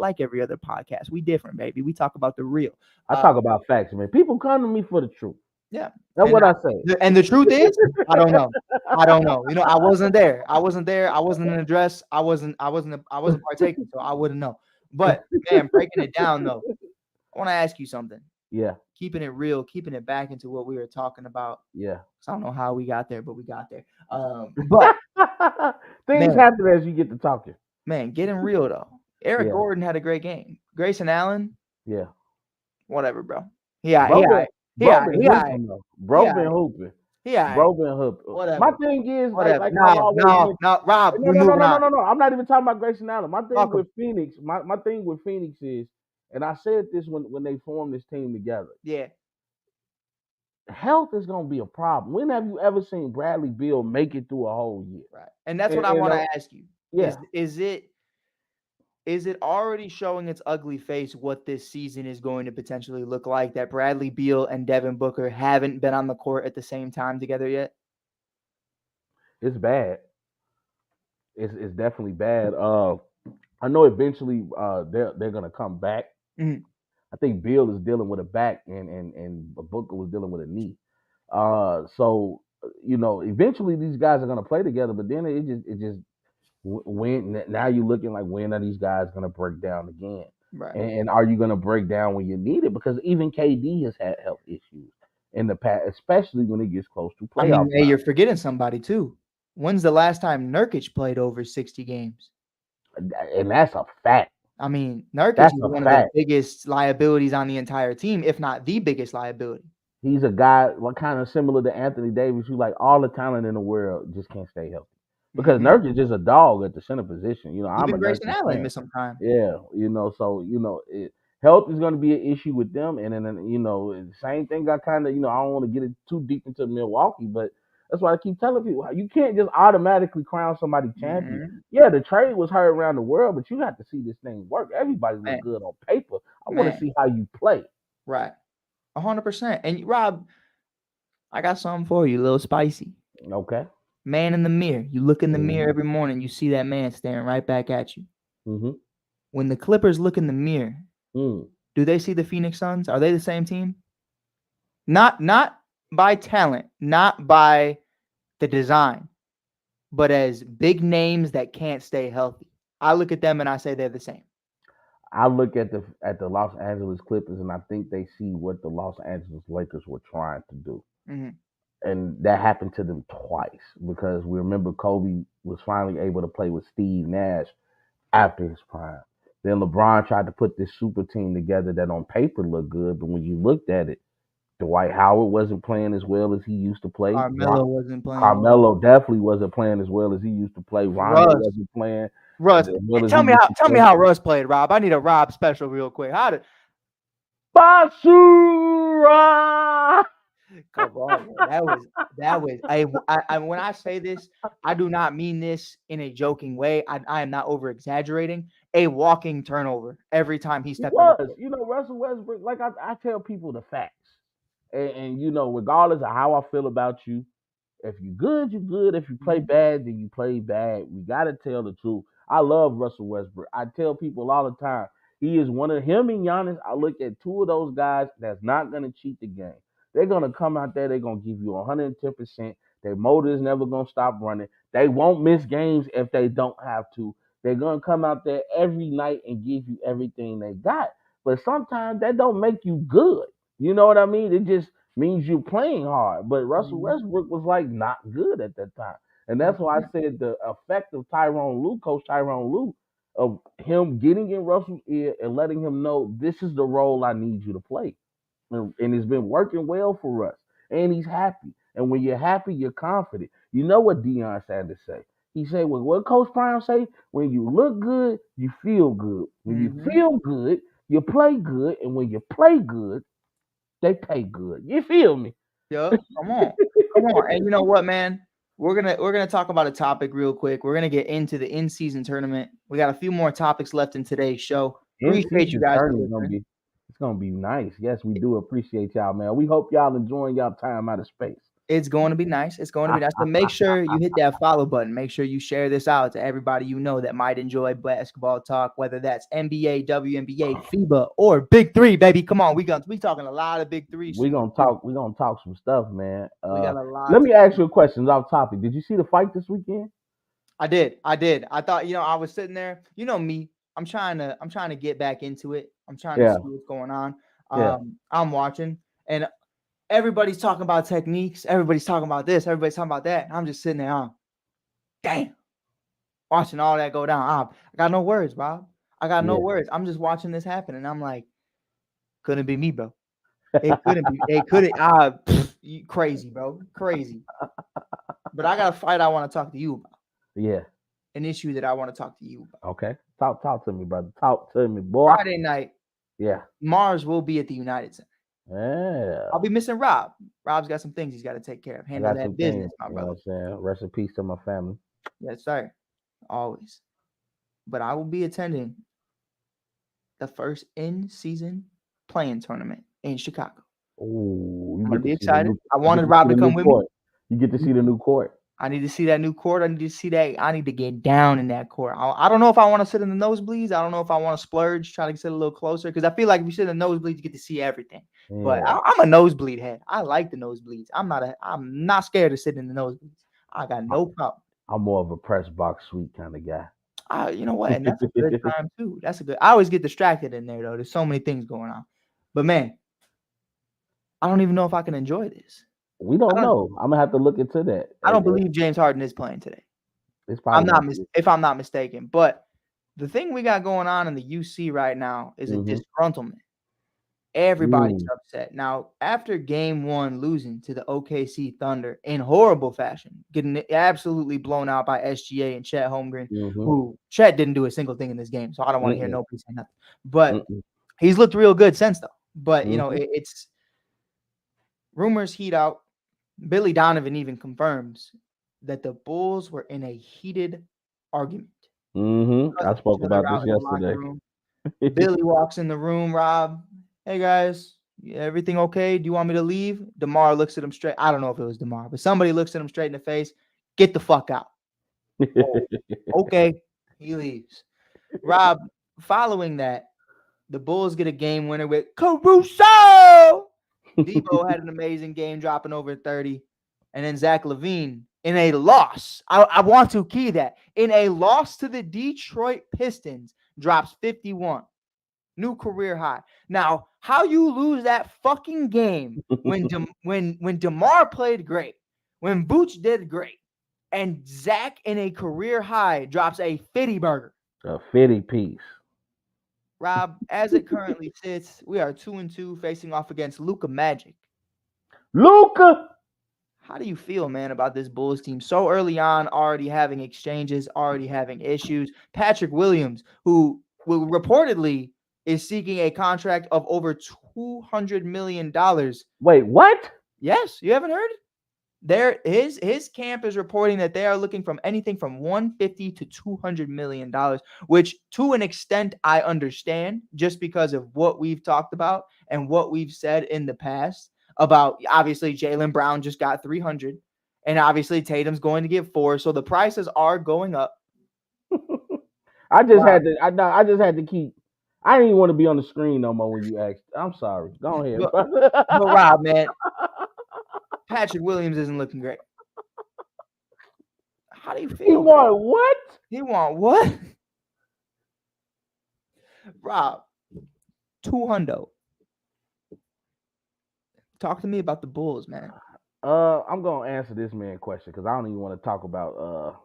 like every other podcast. We different, baby. We talk about the real. I talk about facts, man. People come to me for the truth. Yeah. That's what I say. And the truth is, I don't know. I wasn't there. I wasn't in the dress. I wasn't partaking, so I wouldn't know. But man, breaking it down though, I want to ask you something. Yeah, Keeping it real, keeping it back into what we were talking about. yeah. 'Cause I don't know how we got there, but we got there. But Things man, happen as you get to talking. getting real though. Eric Yeah, Gordon had a great game. Grayson Allen, yeah. whatever, bro. Yeah, Bro been, bro been he hooping though. he Bro been hooping. he Bro been hooping. My whatever, thing is whatever. like I've No, always no, been. no, Rob, No, we no, no, moving no, no, on. no, no. I'm not even talking about Grayson Allen. My thing Fuck with him. Phoenix, my thing with Phoenix is, and I said this when they formed this team together. Yeah, Health is gonna be a problem. When have you ever seen Bradley Beal make it through a whole year? right. And that's what I And want to ask you. yeah, Is it already showing its ugly face what this season is going to potentially look like, that Bradley Beal and Devin Booker haven't been on the court at the same time together yet? it's bad. It's definitely bad. I know eventually they're gonna come back. Mhm. I think Beal is dealing with a back, and Booker was dealing with a knee. So eventually these guys are gonna play together, but then it just when now you're looking like, when are these guys gonna break down again? Right. And are you gonna break down when you need it? Because even KD has had health issues in the past, especially when it gets close to I mean, playoff hey, time. you're forgetting somebody too. When's the last time Nurkic played over 60 games? And that's a fact. I mean, Nurkic That's is a one of the fact. biggest liabilities on the entire team, if not the biggest liability. He's a guy what kind of similar to Anthony Davis, who like all the talent in the world just can't stay healthy. Because Mhm. Nurkic is a dog at the center position. I'm Even a Grayson Nurkic Allen fan. missed some time. Yeah, so health is going to be an issue with them, and then same thing. I kind of I don't want to get it too deep into Milwaukee, but that's why I keep telling people, you can't just automatically crown somebody champion. Mhm. Yeah, the trade was heard around the world, but you have to see this thing work. Everybody look Man, good on paper. I want to man, see how you play. right. 100%. And Rob, I got something for you, a little spicy. Okay. Man in the mirror. You look in the mirror Mm-hmm. every morning, you see that man staring right back at you. Mm-hmm. When the Clippers look in the mirror, Mm. do they see the Phoenix Suns? Are they the same team? Not by talent, not by the design, but as big names that can't stay healthy. I look at them and I say they're the same. I look at the Los Angeles Clippers, and I think they see what the Los Angeles Lakers were trying to do. Mhm. And that happened to them twice, because we remember Kobe was finally able to play with Steve Nash after his prime. Then LeBron tried to put this super team together that on paper looked good, but when you looked at it, Dwight Howard wasn't playing as well as he used to play. Carmelo wasn't playing. Carmelo definitely wasn't playing as well as he used to play. Rondo Russ. wasn't playing as Russ. well as he Tell me used to tell me play. how Russ played, Rob. I need a Rob special real quick. How did Basura! come on, man. That was I when I say this, I do not mean this in a joking way. I am not over exaggerating. A walking turnover every time he He stepped on the was. court. Russell Westbrook, like I tell people the facts. And regardless of how I feel about you, if you good, you good. If you play Mhm. bad, then you play bad. We gotta tell the truth. I love Russell Westbrook. I tell people all the time, he is one of him and Giannis. I look at two of those guys that's not gonna cheat the game. They're gonna come out there, they're gonna give you 110%. Their motor is never gonna stop running. They won't miss games if they don't have to. They're gonna come out there every night and give you everything they got. But sometimes that don't make you good. You know what I mean? It just means you're playing hard. But Russell Mhm. Westbrook was like not good at that time. And that's why I Mhm. said the effect of Coach Tyrone Lue, of him getting in Russell's ear and letting him know, this is the role I need you to play. And it's been working well for us. And he's happy. And when you're happy, you're confident. You know what Deion Sanders say? He said, well, what Coach Brown say? When you look good, you feel good. When you Mhm. feel good, you play good. And when you play good, they pay good. You feel me? Yup. Come on. Come on. And you know what, man? We're gonna talk about a topic real quick. We're gonna get into the in-season tournament. We got a few more topics left in today's show. In Appreciate you season guys for tournament is listening. gonna be nice. Yes, we do appreciate y'all, man. We hope y'all enjoying y'all time out of space. It's going to be nice. It's going to be nice. So make sure you hit that follow button. Make sure you share this out to everybody you know that might enjoy basketball talk, whether that's NBA, WNBA, FIBA, or Big Three, baby. Come on, we talking a lot of Big Three we soon gonna too. talk. We gonna talk some stuff, man. We got a lot Let to me ask you a question off topic. Did you see the fight this weekend? I did. I thought, I was sitting there, you know me. I'm trying to get back into it. I'm trying to Yeah, see what's going on. yeah. I'm watching, and everybody's talking about techniques. Everybody's talking about this. Everybody's talking about that. I'm just sitting there, damn, watching all that go down. I got no words, Rob. I got no Yeah. words. I'm just watching this happen, and I'm like, couldn't be me, bro. It couldn't be. It couldn't. You crazy, bro. Crazy. But I got a fight I want to talk to you about. Yeah. An issue that I want to talk to you about. Okay. Talk to me, brother. Talk to me, boy. Friday night, Yeah. Mars will be at the United Center. Yeah. I'll be missing Rob. Rob's got some things he's got to take care of. I Handle got some that business, things. my You know brother. what I'm saying? Rest in peace to my family. Yes, sir. Always. But I will be attending the first in-season playing tournament in Chicago. Ooh, you I'm gonna get be to see the excited. new. I You get wanted to see Rob to the new come with me. court. You get to see the new court. I need to see that new court. I need to see that. I need to get down in that court. I don't know if I want to sit in the nosebleeds. I don't know if I want to splurge, try to sit a little closer, because I feel like if you sit in the nosebleeds, you get to see everything. But Yeah. I'm a nosebleed head. I like the nosebleeds. I'm not scared to sit in the nosebleeds. I got no problem. I'm more of a press box suite kind of guy. You know what? And that's a good time too. That's a good. I always get distracted in there though. There's so many things going on. But man, I don't even know if I can enjoy this. We don't know. I'm gonna have to look into that. I don't believe James Harden is playing today. It's probably If I'm not mistaken. But the thing we got going on in the UC right now is a disgruntlement. Everybody's upset. Now, after game one losing to the OKC Thunder in horrible fashion, getting absolutely blown out by SGA and Chet Holmgren, who Chet didn't do a single thing in this game, so I don't want to hear nobody say nothing. But he's looked real good since, though. But, you know, it's rumors heat out. Billy Donovan even confirms that the Bulls were in a heated argument. I spoke about this yesterday. Billy walks in the room, Rob. Hey, guys, everything okay? Do you want me to leave? DeMar looks at him straight. I don't know if it was DeMar, but somebody looks at him straight in the face. Get the fuck out. Oh, okay. He leaves. Rob, following that, the Bulls get a game winner with Caruso. Debo had an amazing game, dropping over 30. And then Zach LaVine in a loss. I want to key that. In a loss to the Detroit Pistons, drops 51. New career high. Now, how you lose that fucking game when DeMar played great, when Booch did great, and Zach in a career high drops a 50 burger. A 50 piece. Rob, as it currently sits, we are 2-2 facing off against Luka Magic. Luka! How do you feel, man, about this Bulls team so early on, already having exchanges, already having issues? Patrick Williams, who will reportedly is seeking a contract of over $200 million. Wait, what? Yes, you haven't heard? His camp is reporting that they are looking from anything from $150 to $200 million, which to an extent I understand, just because of what we've talked about and what we've said in the past about, obviously Jaylen Brown just got 300, and obviously Tatum's going to get 4, so the prices are going up. I just had to keep. I didn't even want to be on the screen no more when you asked. I'm sorry. Go ahead, brother. But Rob, man, Patrick Williams isn't looking great. How do you feel? He want what? He want what? Rob, 200. Talk to me about the Bulls, man. I'm gonna answer this man question because I don't even want to talk about.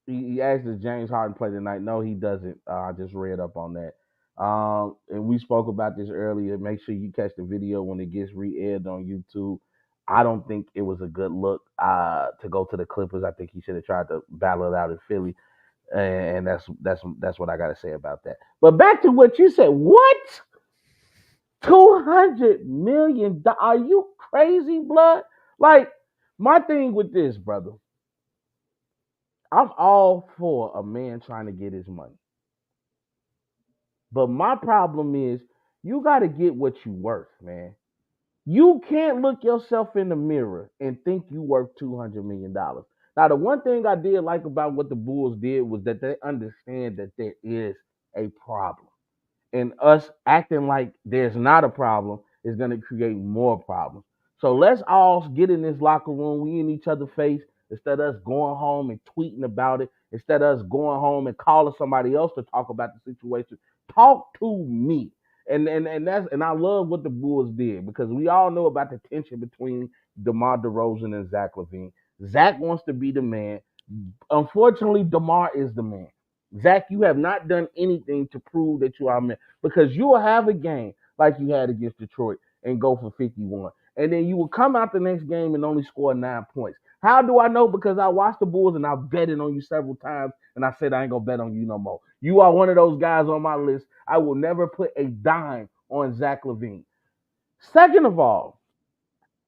He asked, does James Harden play tonight? No, he doesn't. I just read up on that. And we spoke about this earlier. Make sure you catch the video when it gets re-aired on YouTube. I don't think it was a good look to go to the Clippers. I think he should have tried to battle it out in Philly, and that's what I got to say about that. But back to what you said. What? $200 million? Are you crazy, blood? Like, my thing with this, brother, I'm all for a man trying to get his money. But my problem is you got to get what you worth, man. You can't look yourself in the mirror and think you worth $200 million. Now, the one thing I did like about what the Bulls did was that they understand that there is a problem. And us acting like there's not a problem is going to create more problems. So let's all get in this locker room. We in each other's face instead of us going home and tweeting about it instead of us going home and calling somebody else to talk about the situation. Talk to me. And I love what the Bulls did because we all know about the tension between DeMar DeRozan and Zach LaVine. Zach wants to be the man. Unfortunately, DeMar is the man. Zach, you have not done anything to prove that you are a man because you will have a game like you had against Detroit and go for 51. And then you will come out the next game and only score 9 points. How do I know? Because I watched the Bulls and I've betted on you several times and I said I ain't going to bet on you no more. You are one of those guys on my list. I will never put a dime on Zach LaVine. Second of all,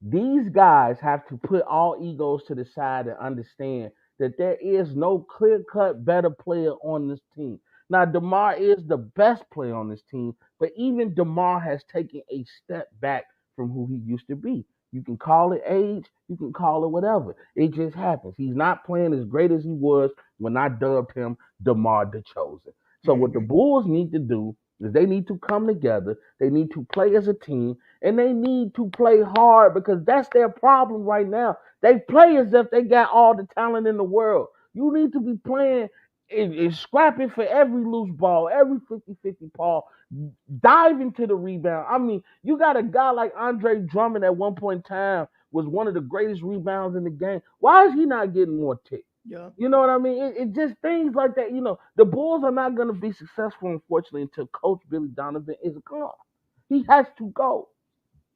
these guys have to put all egos to the side and understand that there is no clear-cut better player on this team. Now, DeMar is the best player on this team, but even DeMar has taken a step back from who he used to be. You can call it age, you can call it whatever. It just happens. He's not playing as great as he was when I dubbed him DeMar the Chosen. So what the Bulls need to do is they need to come together, they need to play as a team, and they need to play hard because that's their problem right now. They play as if they got all the talent in the world. You need to be playing and scrapping for every loose ball, every 50-50 ball, dive into the rebound. I mean, you got a guy like Andre Drummond at one point in time was one of the greatest rebounds in the game. Why is he not getting more ticks? Yeah. You know what I mean? It just things like that. You know, the Bulls are not going to be successful, unfortunately, until Coach Billy Donovan is gone. He has to go.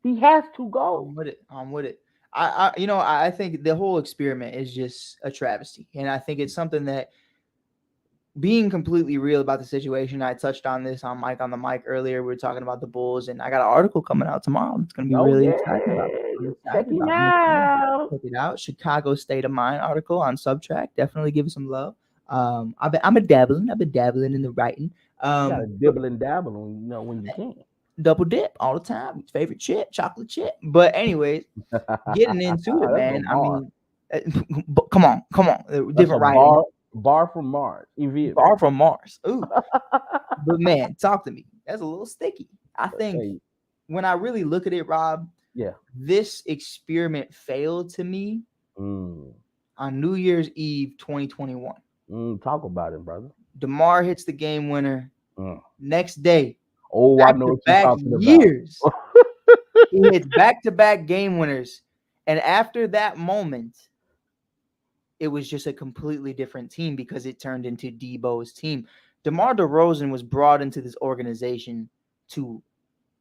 He has to go. I'm with it. I'm with it. I think the whole experiment is just a travesty, and I think it's something that, being completely real about the situation, I touched on this on the mic earlier. We were talking about the Bulls, and I got an article coming out tomorrow. It's going to be really exciting about it. I'm Check excited it about out. Check it out. Chicago State of Mind article on Subtract. Definitely give it some love. I've been dabbling in the writing. You gotta dibble and dabble when you can. Double dip all the time. Favorite chip, chocolate chip. But anyways, getting into it, man. I mean, come on. Different writing. Bar from Mars. Bar from Mars. Ooh. But man, talk to me. That's a little sticky. I think when I really look at it, Rob, this experiment failed to me on New Year's Eve 2021. Talk about it, brother. DeMar hits the game winner. Next day. I know what you're talking years. He hits back-to-back game winners. And after that moment, it was just a completely different team because it turned into Debo's team. DeMar DeRozan was brought into this organization to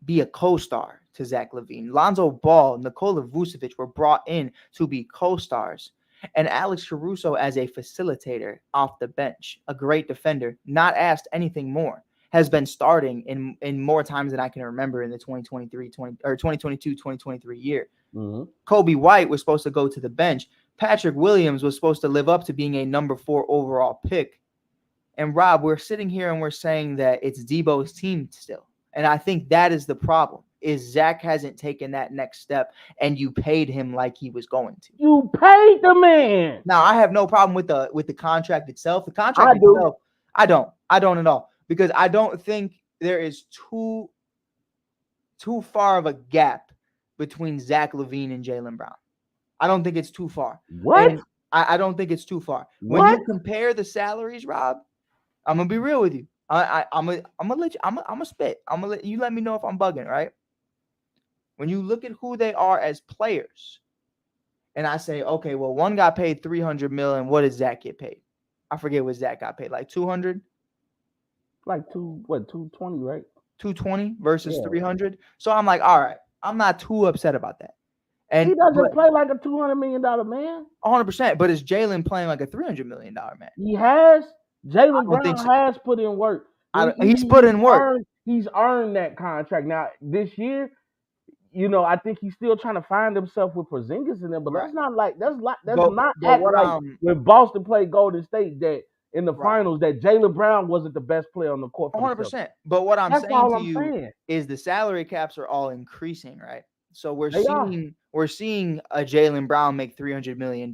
be a co-star to Zach LaVine. Lonzo Ball, Nikola Vucevic were brought in to be co-stars. And Alex Caruso as a facilitator off the bench, a great defender, not asked anything more, has been starting in more times than I can remember in the 2022-2023 year. Kobe White was supposed to go to the bench. Patrick Williams was supposed to live up to being a number 4 overall pick. And Rob, we're sitting here and we're saying that it's Debo's team still. And I think that is the problem, is Zach hasn't taken that next step and you paid him like he was going to. You paid the man. Now, I have no problem with the contract itself. The contract itself, I don't at all. Because I don't think there is too far of a gap between Zach LaVine and Jaylen Brown. I don't think it's too far. What? And I don't think it's too far. What? When you compare the salaries, Rob, I'm gonna be real with you. I'm gonna let you. I'm gonna spit. I'm gonna let you let me know if I'm bugging, right? When you look at who they are as players, and I say, okay, well, one got paid $300 million. What did Zach get paid? I forget what Zach got paid. Like 200. Like 220, right? 220 versus 300. So I'm like, all right, I'm not too upset about that. And he doesn't play like a $200 million man. 100%. But is Jaylen playing like a $300 million man? He has. Jaylen Brown has put in work. He's put in work. He's earned that contract. Now, this year, I think he's still trying to find himself with Porzingis in there, but that's not like when Boston played Golden State that in the finals that Jaylen Brown wasn't the best player on the court. 100%. But what I'm saying to you is the salary caps are all increasing, right? So we're seeing a Jaylen Brown make $300 million.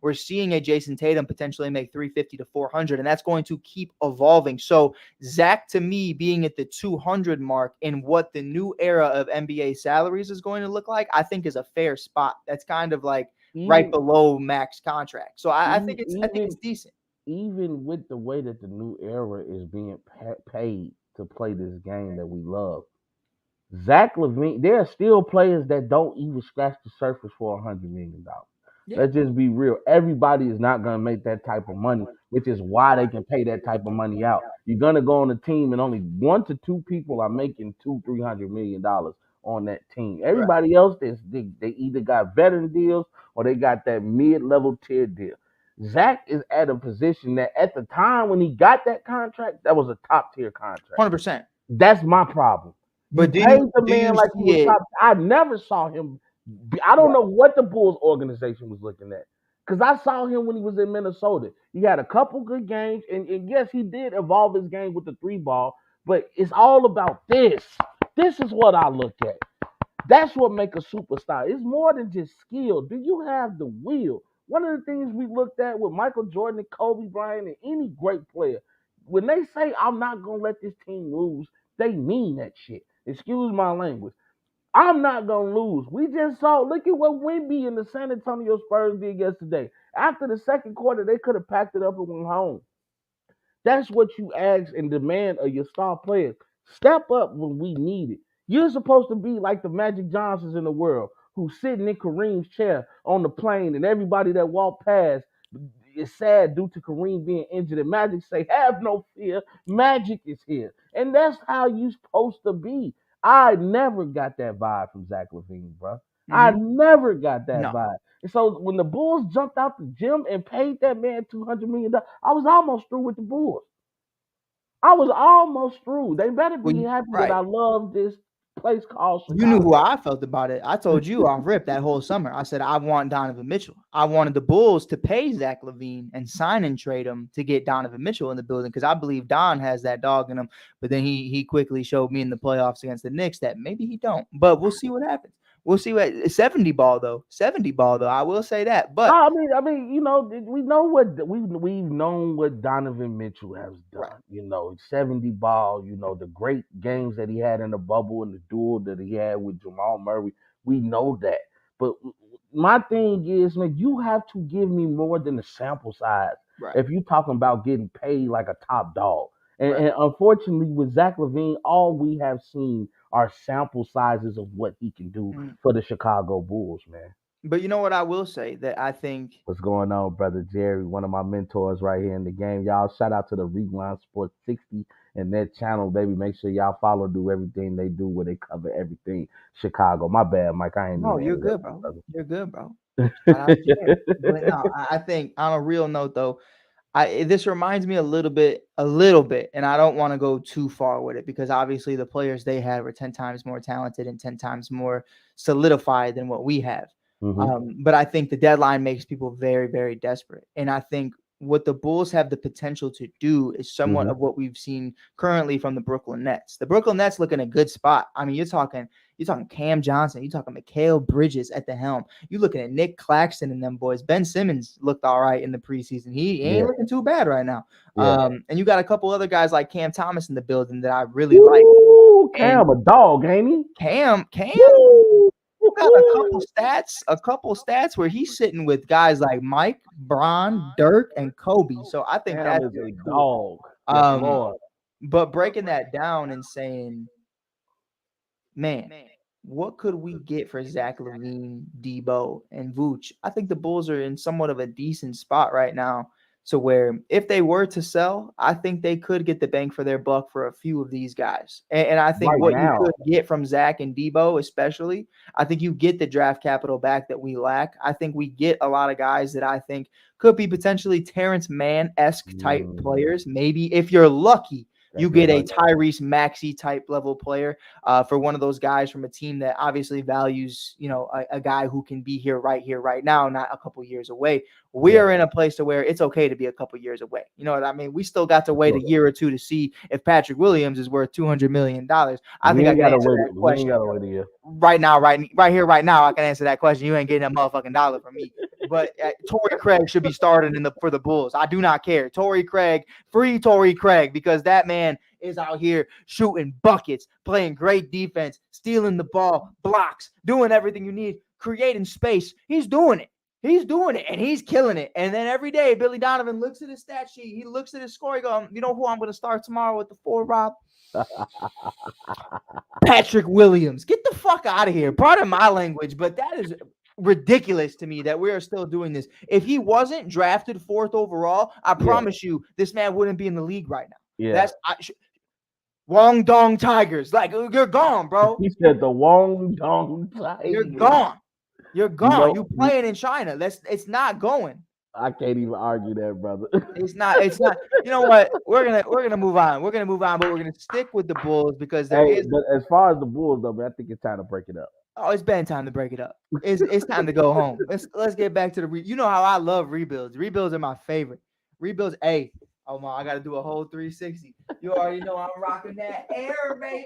We're seeing a Jason Tatum potentially make $350 to $400, and that's going to keep evolving. So Zach, to me, being at the 200 mark in what the new era of NBA salaries is going to look like, I think is a fair spot. That's kind of like right below max contract. So I think it's decent. even with the way that the new era is being paid to play this game that we love, Zach LaVine, there are still players that don't even scratch the surface for $100 million. Yeah. Let's just be real. Everybody is not going to make that type of money, which is why they can pay that type of money out. You're going to go on a team and only 1 to 2 people are making $200-300 million on that team. Right. Everybody else, they either got veteran deals or they got that mid-level tier deal. Zach is at a position that at the time when he got that contract, that was a top tier contract. 100%. That's my problem. You But do paid you the do you man like he see was it? top. I never saw him. I don't Right. know what the Bulls organization was looking at. Because I saw him when he was in Minnesota. He had a couple good games. And yes, he did evolve his game with the 3 ball. But it's all about this. This is what I look at. That's what makes a superstar. It's more than just skill. Do you have the will? One of the things we looked at with Michael Jordan and Kobe Bryant and any great player, when they say, I'm not going to let this team lose, they mean that shit. Excuse my language. I'm not going to lose. We just saw, look at what Wemby and the San Antonio Spurs did yesterday. After the second quarter, they could have packed it up and went home. That's what you ask and demand of your star players. Step up when we need it. You're supposed to be like the Magic Johnsons in the world who's sitting in Kareem's chair on the plane, and everybody that walked past is sad due to Kareem being injured. And Magic say, have no fear, Magic is here. And that's how you supposed to be. I never got that vibe from Zach LaVine, bro. I Mhm. never got that No. vibe. And so when the Bulls jumped out the gym and paid that man $200 million, I was almost through with the Bulls. I was almost through. They better Well, be happy that right. I love this place called You knew who Chicago. I felt about it. I told you off rip that whole summer. I said I want Donovan Mitchell. I wanted the Bulls to pay Zach LaVine and sign and trade him to get Donovan Mitchell in the building because I believe Don has that dog in him. But then he quickly showed me in the playoffs against the Knicks that maybe he don't. But we'll see what happens. We'll see what 70 ball though. 70 ball though. I will say that. No, But you know, we know what we've known what Donovan Mitchell has right. done. 70 ball. The great games that he had in the bubble and the duel that he had with Jamal Murray. We know that. But my thing is, man, you have to give me more than the sample size Right. if you're talking about getting paid like a top dog. And, Right. and unfortunately, with Zach LaVine, all we have seen are sample sizes of what he can do Mm. for the Chicago Bulls, man. But you know what I will say that I think What's going on, brother Jerry? One of my mentors right here in the game. Y'all shout out to the Rewind Sports 60 and their channel, baby. Make sure y'all follow, do everything they do where they cover everything Chicago. My bad, Mike. I ain't no, mean to you're interrupt good, you, bro. brother. You're good, bro. Shout out Jerry. But no, I think on a real note though, this reminds me a little bit, and I don't want to go too far with it because obviously the players they had were 10 times more talented and 10 times more solidified than what we have. Mm-hmm. But I think the deadline makes people very, very desperate. And I think what the Bulls have the potential to do is somewhat Mm-hmm. of what we've seen currently from the Brooklyn Nets. The Brooklyn Nets look in a good spot. I mean, you're talking Cam Johnson, you're talking Mikal Bridges at the helm. You're looking at Nick Claxton and them boys. Ben Simmons looked all right in the preseason. He ain't Yeah. looking too bad right now. Yeah. And you got a couple other guys like Cam Thomas in the building that I really like. Woo, And Cam a dog, ain't he? Cam Woo, got woo. a couple stats where he's sitting with guys like Mike, Bron, Dirk, and Kobe. So I think Cam that's is a very cool. dog. Yes, Um, Lord. but breaking that down and saying, man, what could we get for Zach LaVine, Debo, and Vooch? I think the Bulls are in somewhat of a decent spot right now. So where if they were to sell, I think they could get the bang for their buck for a few of these guys. And I think Right what you now. could get from Zach and Debo, especially, I think you get the draft capital back that we lack. I think we get a lot of guys that I think could be potentially Terrence Mann-esque type players. Maybe if you're lucky, you get a Tyrese Maxey type level player for one of those guys from a team that obviously values, a guy who can be here, right now, not a couple years away. We are in a place to where it's okay to be a couple years away. You know what I mean? We still got to wait a year or two to see if Patrick Williams is worth $200 million. I think I can answer that question. We ain't gotta wait a year. Right now, right here, right now, I can answer that question. You ain't getting a motherfucking dollar from me. But Torrey Craig should be starting for the Bulls. I do not care. Torrey Craig, free Torrey Craig, because that man is out here shooting buckets, playing great defense, stealing the ball, blocks, doing everything you need, creating space. He's doing it. He's doing it, and he's killing it. And then every day, Billy Donovan looks at his stat sheet. He looks at his score. He goes, you know who I'm going to start tomorrow with the 4, Rob? Patrick Williams. Get the fuck out of here. Pardon my language, but that is ridiculous to me that we are still doing this. If he wasn't drafted 4th overall, I promise you, this man wouldn't be in the league right now. Yeah. Wong Dong Tigers. Like, you're gone, bro. He said the Wong Dong Tigers. You're gone. You're gone. You know, playing in China. It's not going. I can't even argue that, brother. It's not. You know what? We're gonna move on. We're gonna move on, but we're gonna stick with the Bulls because there is. But as far as the Bulls, though, man, I think it's time to break it up. Oh, it's been time to break it up. It's time to go home. Let's get back to the. You know how I love rebuilds. Rebuilds are my favorite. Rebuilds. Hey, oh my, I got to do a whole 360. You already know I'm rocking that air, baby.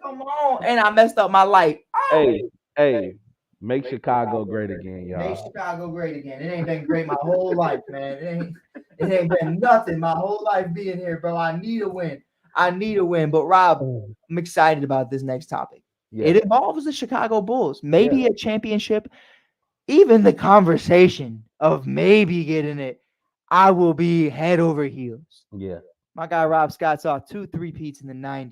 Come on, and I messed up my light. Oh. Hey. Make Chicago great again, y'all. Make Chicago great again. It ain't been great my whole life, man. It ain't been nothing my whole life being here, bro. I need a win. But Rob, I'm excited about this next topic. Yeah. It involves the Chicago Bulls. Maybe a championship. Even the conversation of maybe getting it, I will be head over heels. Yeah. My guy Rob Scott saw 2 3-peats in the 90s.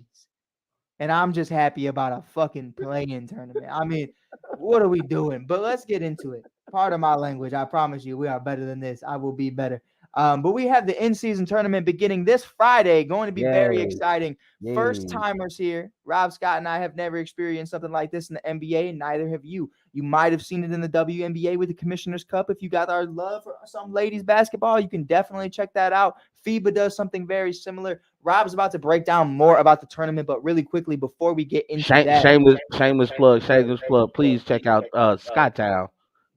And I'm just happy about a fucking play-in tournament. I mean, what are we doing? But let's get into it. Pardon my language. I promise you, we are better than this. I will be better. But we have the in-season tournament beginning this Friday. Going to be very exciting. First-timers here. Rob Scott and I have never experienced something like this in the NBA, and neither have you. You might have seen it in the WNBA with the Commissioner's Cup. If you got our love for some ladies basketball, you can definitely check that out. FIBA does something very similar. Rob's about to break down more about the tournament, but really quickly before we get into that. Shameless plug. Please check out Skytown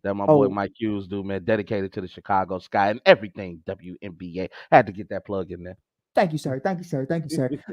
that my boy Mike Hughes do, man. Dedicated to the Chicago Sky and everything WNBA. Had to get that plug in there. Thank you, sir.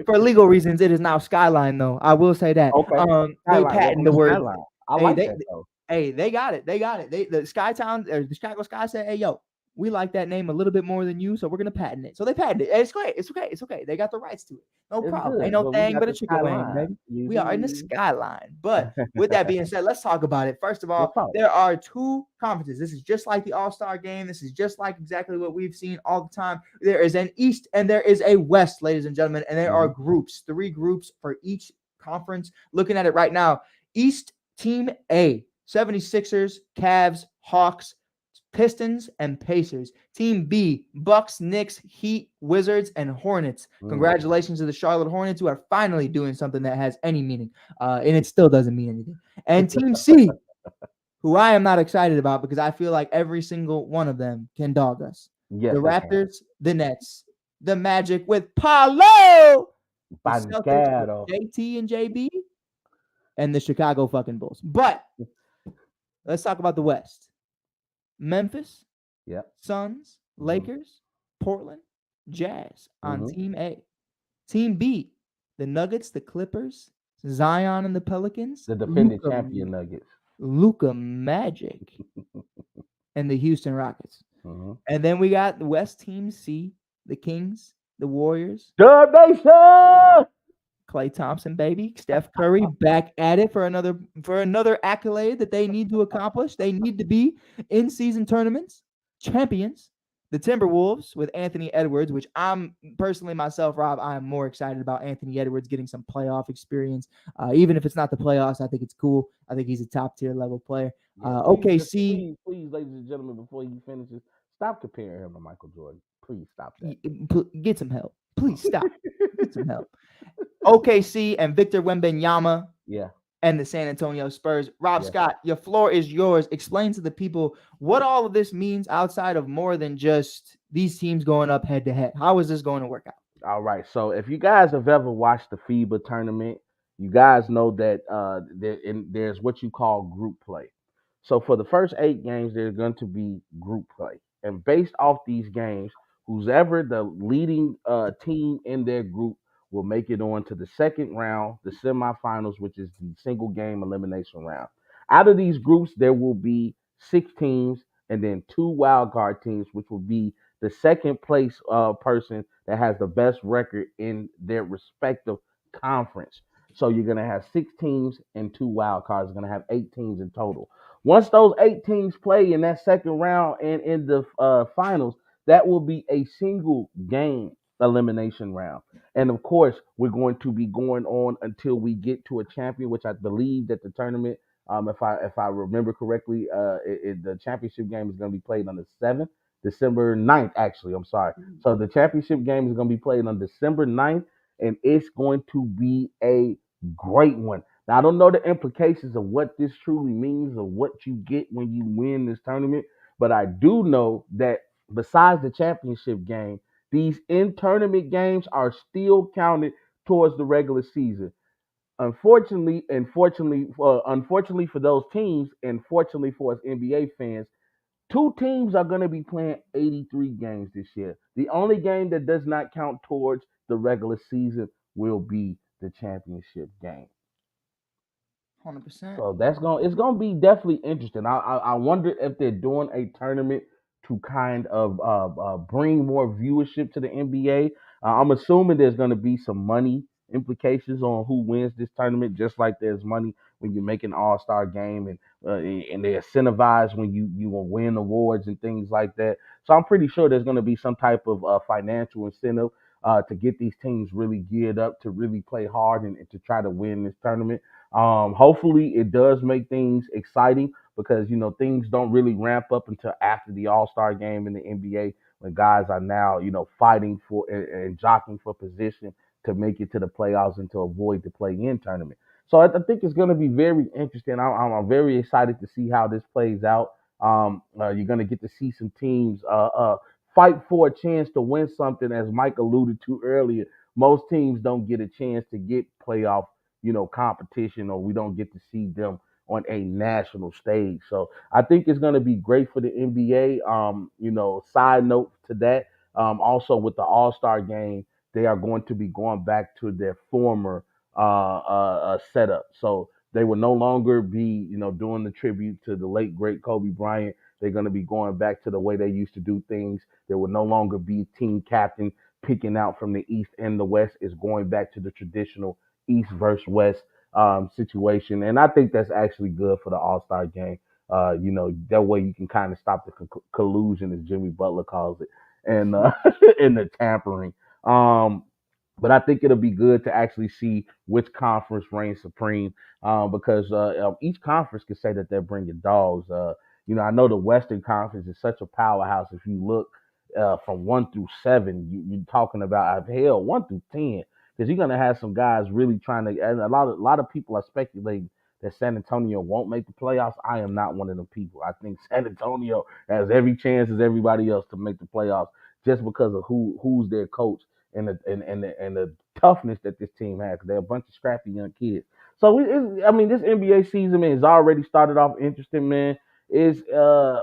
For legal reasons, it is now Skyline, though. I will say that. Okay. They patent the word. Skyline. I like that, though. Hey, they got it. The Skytown or the Chicago Sky said, "Hey, yo, we like that name a little bit more than you, so we're gonna patent it." So they patented it. It's great. It's okay. They got the rights to it. No problem. Ain't no thing but a chicken wing, baby. We are in the Skyline. But with that being said, let's talk about it. First of all, there are 2 conferences. This is just like the All-Star game. This is just like exactly what we've seen all the time. There is an East and there is a West, ladies and gentlemen, and there are groups, 3 groups for each conference. Looking at it right now, East Team A, 76ers, Cavs, Hawks, Pistons, and Pacers. Team B, Bucks, Knicks, Heat, Wizards, and Hornets. Congratulations to the Charlotte Hornets, who are finally doing something that has any meaning, and it still doesn't mean anything. And Team C, who I am not excited about because I feel like every single one of them can dog us. Yes, the Raptors, the Nets, the Magic with Paolo, the Celtics with JT and JB, and the Chicago fucking Bulls. But let's talk about the West. Memphis, Suns, Lakers, Portland, Jazz on Team A. Team B, the Nuggets, the Clippers, Zion and the Pelicans. The defending champion Nuggets. Luka Magic and the Houston Rockets. And then we got the West Team C, the Kings, the Warriors. Dub Nation! Klay Thompson, baby. Steph Curry back at it for another accolade that they need to accomplish. They need to be in season tournaments, champions. The Timberwolves with Anthony Edwards, which I'm personally myself, Rob, I am more excited about Anthony Edwards getting some playoff experience. Even if it's not the playoffs, I think it's cool. I think he's a top tier level player. OKC. Please, ladies and gentlemen, before he finishes, stop comparing him to Michael Jordan. Please stop that. Get some help. Please stop. Get some help. OKC and Victor Wembanyama. Yeah. And the San Antonio Spurs. Rob Scott, your floor is yours. Explain to the people what all of this means outside of more than just these teams going up head to head. How is this going to work out? All right. So if you guys have ever watched the FIBA tournament, you guys know that there's what you call group play. So for the first 8 games, there's going to be group play. And based off these games, whoever the leading team in their group will make it on to the second round, the semifinals, which is the single game elimination round. Out of these groups, there will be 6 teams and then 2 wild card teams, which will be the second place person that has the best record in their respective conference. So you're going to have 6 teams and 2 wild cards. You're going to have 8 teams in total. Once those 8 teams play in that second round and in the finals, that will be a single game elimination round. And of course, we're going to be going on until we get to a champion, which I believe that the tournament, if I remember correctly, the championship game is going to be played on the 7th, December 9th, actually. I'm sorry. So the championship game is going to be played on December 9th, and it's going to be a great one. Now, I don't know the implications of what this truly means or what you get when you win this tournament, but I do know that besides the championship game, these in-tournament games are still counted towards the regular season. Unfortunately for those teams, and fortunately for us NBA fans, two teams are going to be playing 83 games this year. The only game that does not count towards the regular season will be the championship game. 100%. So it's gonna be definitely interesting. I wonder if they're doing a tournament to kind of bring more viewership to the NBA. I'm assuming there's gonna be some money implications on who wins this tournament, just like there's money when you make an All Star game, and they incentivize when you will win awards and things like that. So I'm pretty sure there's gonna be some type of financial incentive. To get these teams really geared up to really play hard and to try to win this tournament. Hopefully, it does make things exciting because things don't really ramp up until after the All Star game in the NBA when guys are now fighting for and jockeying for position to make it to the playoffs and to avoid the play-in tournament. So I think it's going to be very interesting. I'm very excited to see how this plays out. You're going to get to see some teams fight for a chance to win something, as Mike alluded to earlier. Most teams don't get a chance to get playoff competition, or we don't get to see them on a national stage. So I think it's going to be great for the NBA. Side note to that, also with the All Star game, they are going to be going back to their former setup. So they will no longer be, doing the tribute to the late great Kobe Bryant. They're going to be going back to the way they used to do things. There will no longer be team captain picking out from the East and the West. Is going back to the traditional East versus West situation, and I think that's actually good for the All Star game. That way you can kind of stop the collusion, as Jimmy Butler calls it, and and the tampering. Um, but I think it'll be good to actually see which conference reigns supreme, because each conference can say that they're bringing dogs. I know the Western Conference is such a powerhouse. If you look from 1 through 7, you're talking about hell 1 through 10, because you're gonna have some guys really trying to. And a lot of people are speculating that San Antonio won't make the playoffs. I am not one of them people. I think San Antonio has every chance as everybody else to make the playoffs just because of who's their coach and the toughness that this team has. They're a bunch of scrappy young kids. So this NBA season, man, has already started off interesting, man. Is I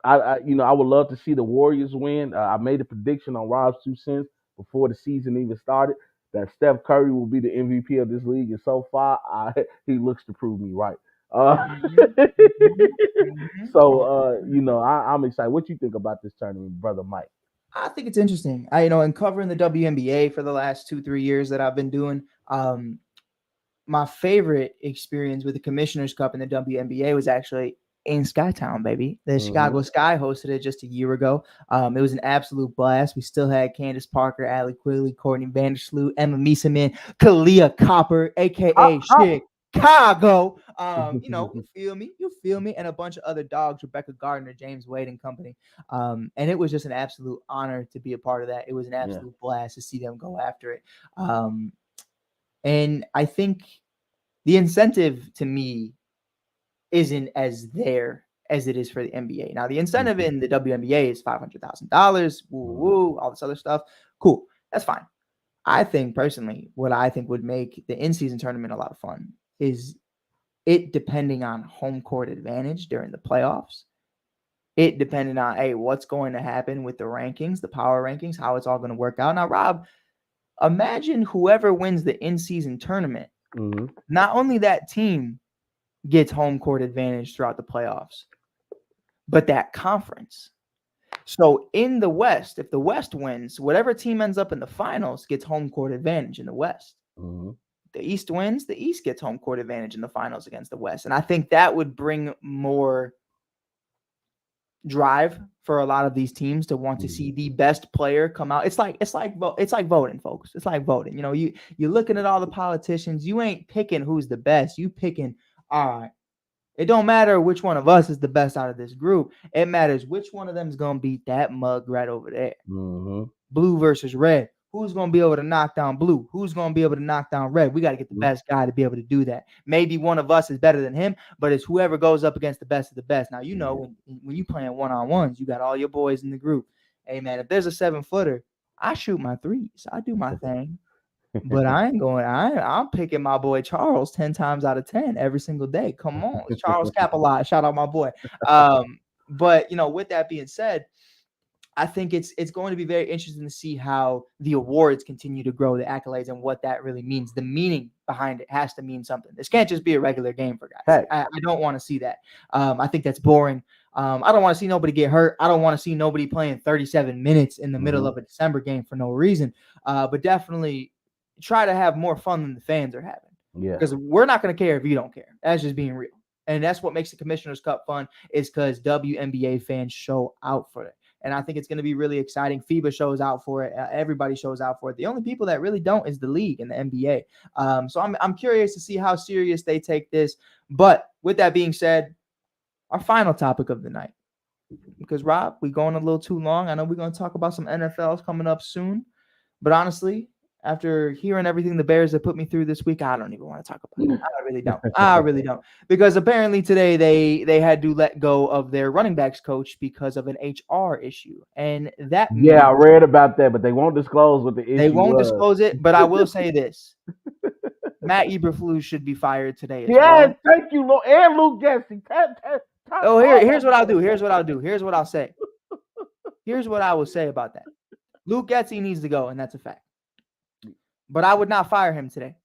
would love to see the Warriors win. I made a prediction on Rob's 2 cents before the season even started that Steph Curry will be the MVP of this league, and so far, he looks to prove me right. Mhm, mhm, mhm. So I'm excited. What you think about this tournament, brother Mike? I think it's interesting. In covering the WNBA for the last 2-3 years that I've been doing, my favorite experience with the Commissioner's Cup in the WNBA was actually in Skytown, baby. The Chicago Sky hosted it just a year ago. It was an absolute blast. We still had Candace Parker, Allie Quigley, Courtney Vandersloot, Emma Meeseman, Kalia Copper, aka Chicago. You feel me, and a bunch of other dogs, Rebecca Gardner, James Wade, and company. And it was just an absolute honor to be a part of that. It was an Yeah. absolute blast to see them go after it. And I think the incentive to me isn't as there as it is for the NBA. Now, the incentive in the WNBA is $500,000, all this other stuff. Cool. That's fine. I think personally, what I think would make the in-season tournament a lot of fun is it depending on home court advantage during the playoffs. It depending on, what's going to happen with the rankings, the power rankings, how it's all going to work out. Now, Rob, imagine whoever wins the in-season tournament, not only that team gets home court advantage throughout the playoffs, but that conference. So in the West, if the West wins, whatever team ends up in the finals gets home court advantage in the West. the East wins, the East gets home court advantage in the finals against the West. And I think that would bring more drive for a lot of these teams to want to see the best player come out. It's like voting, folks. It's like voting. You know, you're looking at all the politicians. You ain't picking who's the best. You picking, all right. It don't matter which one of us is the best out of this group. It matters which one of them is gonna beat that mug right over there. Blue versus red. Who's going to be able to knock down blue? Who's going to be able to knock down red? We got to get the best guy to be able to do that. Maybe one of us is better than him, but it's whoever goes up against the best of the best. Now, you know, when you playing one-on-ones, you got all your boys in the group. Hey, man, if there's a 7-footer, I shoot my threes. I do my thing. But I'm picking my boy Charles 10 times out of 10 every single day. Come on. Charles Capelot. Shout out my boy. But, you know, with that being said, I think it's going to be very interesting to see how the awards continue to grow, the accolades, and what that really means. The meaning behind it has to mean something. This can't just be a regular game for guys. I don't want to see that. I think that's boring. I don't want to see nobody get hurt. I don't want to see nobody playing 37 minutes in the middle of a December game for no reason. But definitely try to have more fun than the fans are having. Yeah. Because we're not going to care if you don't care. That's just being real. And that's what makes the Commissioner's Cup fun, is because WNBA fans show out for it. And I think it's going to be really exciting. FIBA shows out for it. Everybody shows out for it. The only people that really don't is the league and the NBA. So I'm curious to see how serious they take this. But with that being said, our final topic of the night, because Rob, we're going a little too long. I know we're going to talk about some NFLs coming up soon, but honestly, after hearing everything the Bears have put me through this week, I don't even want to talk about it. I really don't. Because apparently today they had to let go of their running backs coach because of an HR issue. And that I read about that, but they won't disclose what the issue They won't disclose it, but I will say this. Matt Eberflus should be fired today as well. Thank you, Lord. And Luke Gessie. Here's what I'll do. Here's what I'll say. Here's what I will say about that. Luke Gessie needs to go, and that's a fact. But I would not fire him today.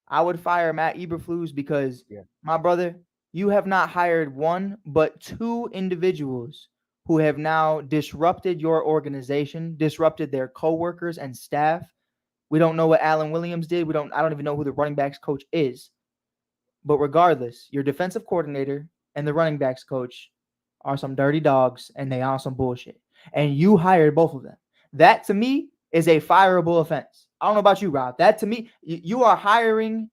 I would fire Matt Eberflus because, my brother, you have not hired one but two individuals who have now disrupted your organization, disrupted their coworkers and staff. We don't know what Alan Williams did. I don't even know who the running backs coach is. But regardless, your defensive coordinator and the running backs coach are some dirty dogs, and they are some bullshit. And you hired both of them. That, to me, is a fireable offense. I don't know about you, Rob. That, to me, you are hiring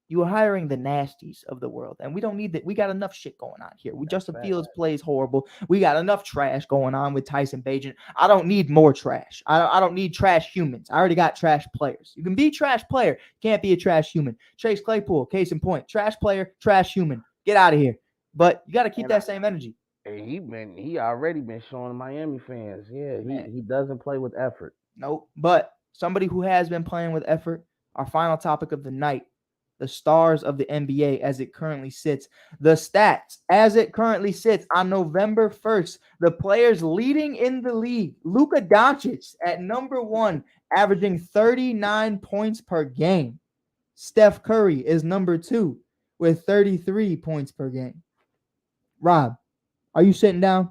the nasties of the world. And we don't need that. We got enough shit going on here. Justin Fields plays horrible. We got enough trash going on with Tyson Bagent. I don't need more trash. I don't need trash humans. I already got trash players. You can be a trash player. You can't be a trash human. Chase Claypool, case in point. Trash player, trash human. Get out of here. But you got to keep that same energy. He already been showing Miami fans. Yeah, he doesn't play with effort. Nope. But somebody who has been playing with effort, our final topic of the night, the stars of the NBA as it currently sits. The stats as it currently sits on November 1st. The players leading in the league. Luka Doncic at number 1, averaging 39 points per game. Steph Curry is number 2 with 33 points per game. Rob, are you sitting down?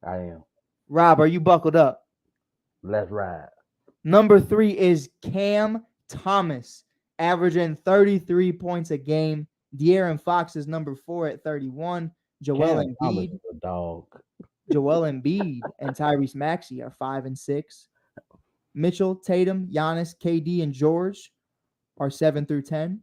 I am. Rob, are you buckled up? Let's ride. Number 3 is Cam Thomas, averaging 33 points a game. De'Aaron Fox is number 4 at 31. Joel Embiid and Tyrese Maxey are 5 and 6. Mitchell, Tatum, Giannis, KD, and George are 7 through 10.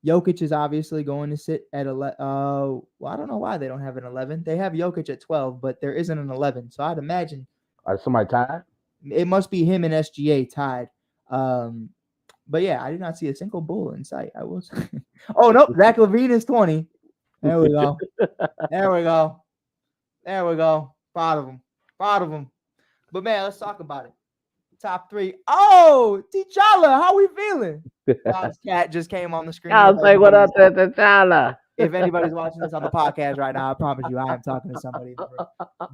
Jokic is obviously going to sit at 11. I don't know why they don't have an 11. They have Jokic at 12, but there isn't an 11. So I'd imagine. Are somebody tied? It must be him and SGA tied. But yeah, I did not see a single bull in sight. I will say. Oh, nope. Zach LaVine is 20. There we go. Proud of him. But man, let's talk about it. Top 3. Oh, T'Challa, how we feeling? Rob's cat just came on the screen. I'll say what up to T'Challa. If anybody's watching this on the podcast right now, I promise you I am talking to somebody.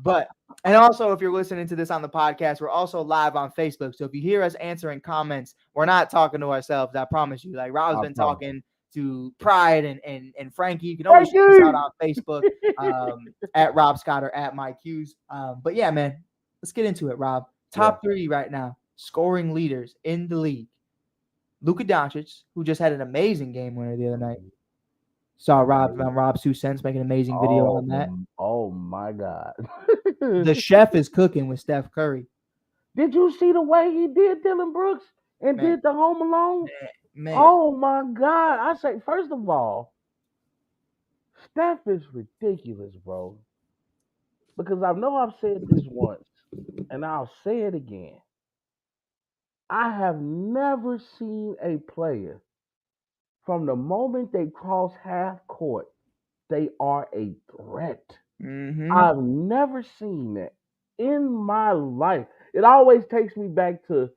But, and also if you're listening to this on the podcast, we're also live on Facebook. So if you hear us answering comments, we're not talking to ourselves. I promise you. Like Rob's been talking to Pride and Frankie. You can always check us out on Facebook at Rob Scott or at Mike Hughes. But yeah, man, let's get into it, Rob. Top 3 right now, scoring leaders in the league. Luka Doncic, who just had an amazing game winner the other night. Saw Rob 2 Cents make an amazing video on that. Oh my God. The chef is cooking with Steph Curry. Did you see the way he did Dylan Brooks and Man. did the Home Alone? Man. Oh my God. I say, first of all, Steph is ridiculous, bro. Because I know I've said this once, and I'll say it again. I have never seen a player from the moment they cross half court, they are a threat. Mm-hmm. I've never seen that in my life. It always takes me back to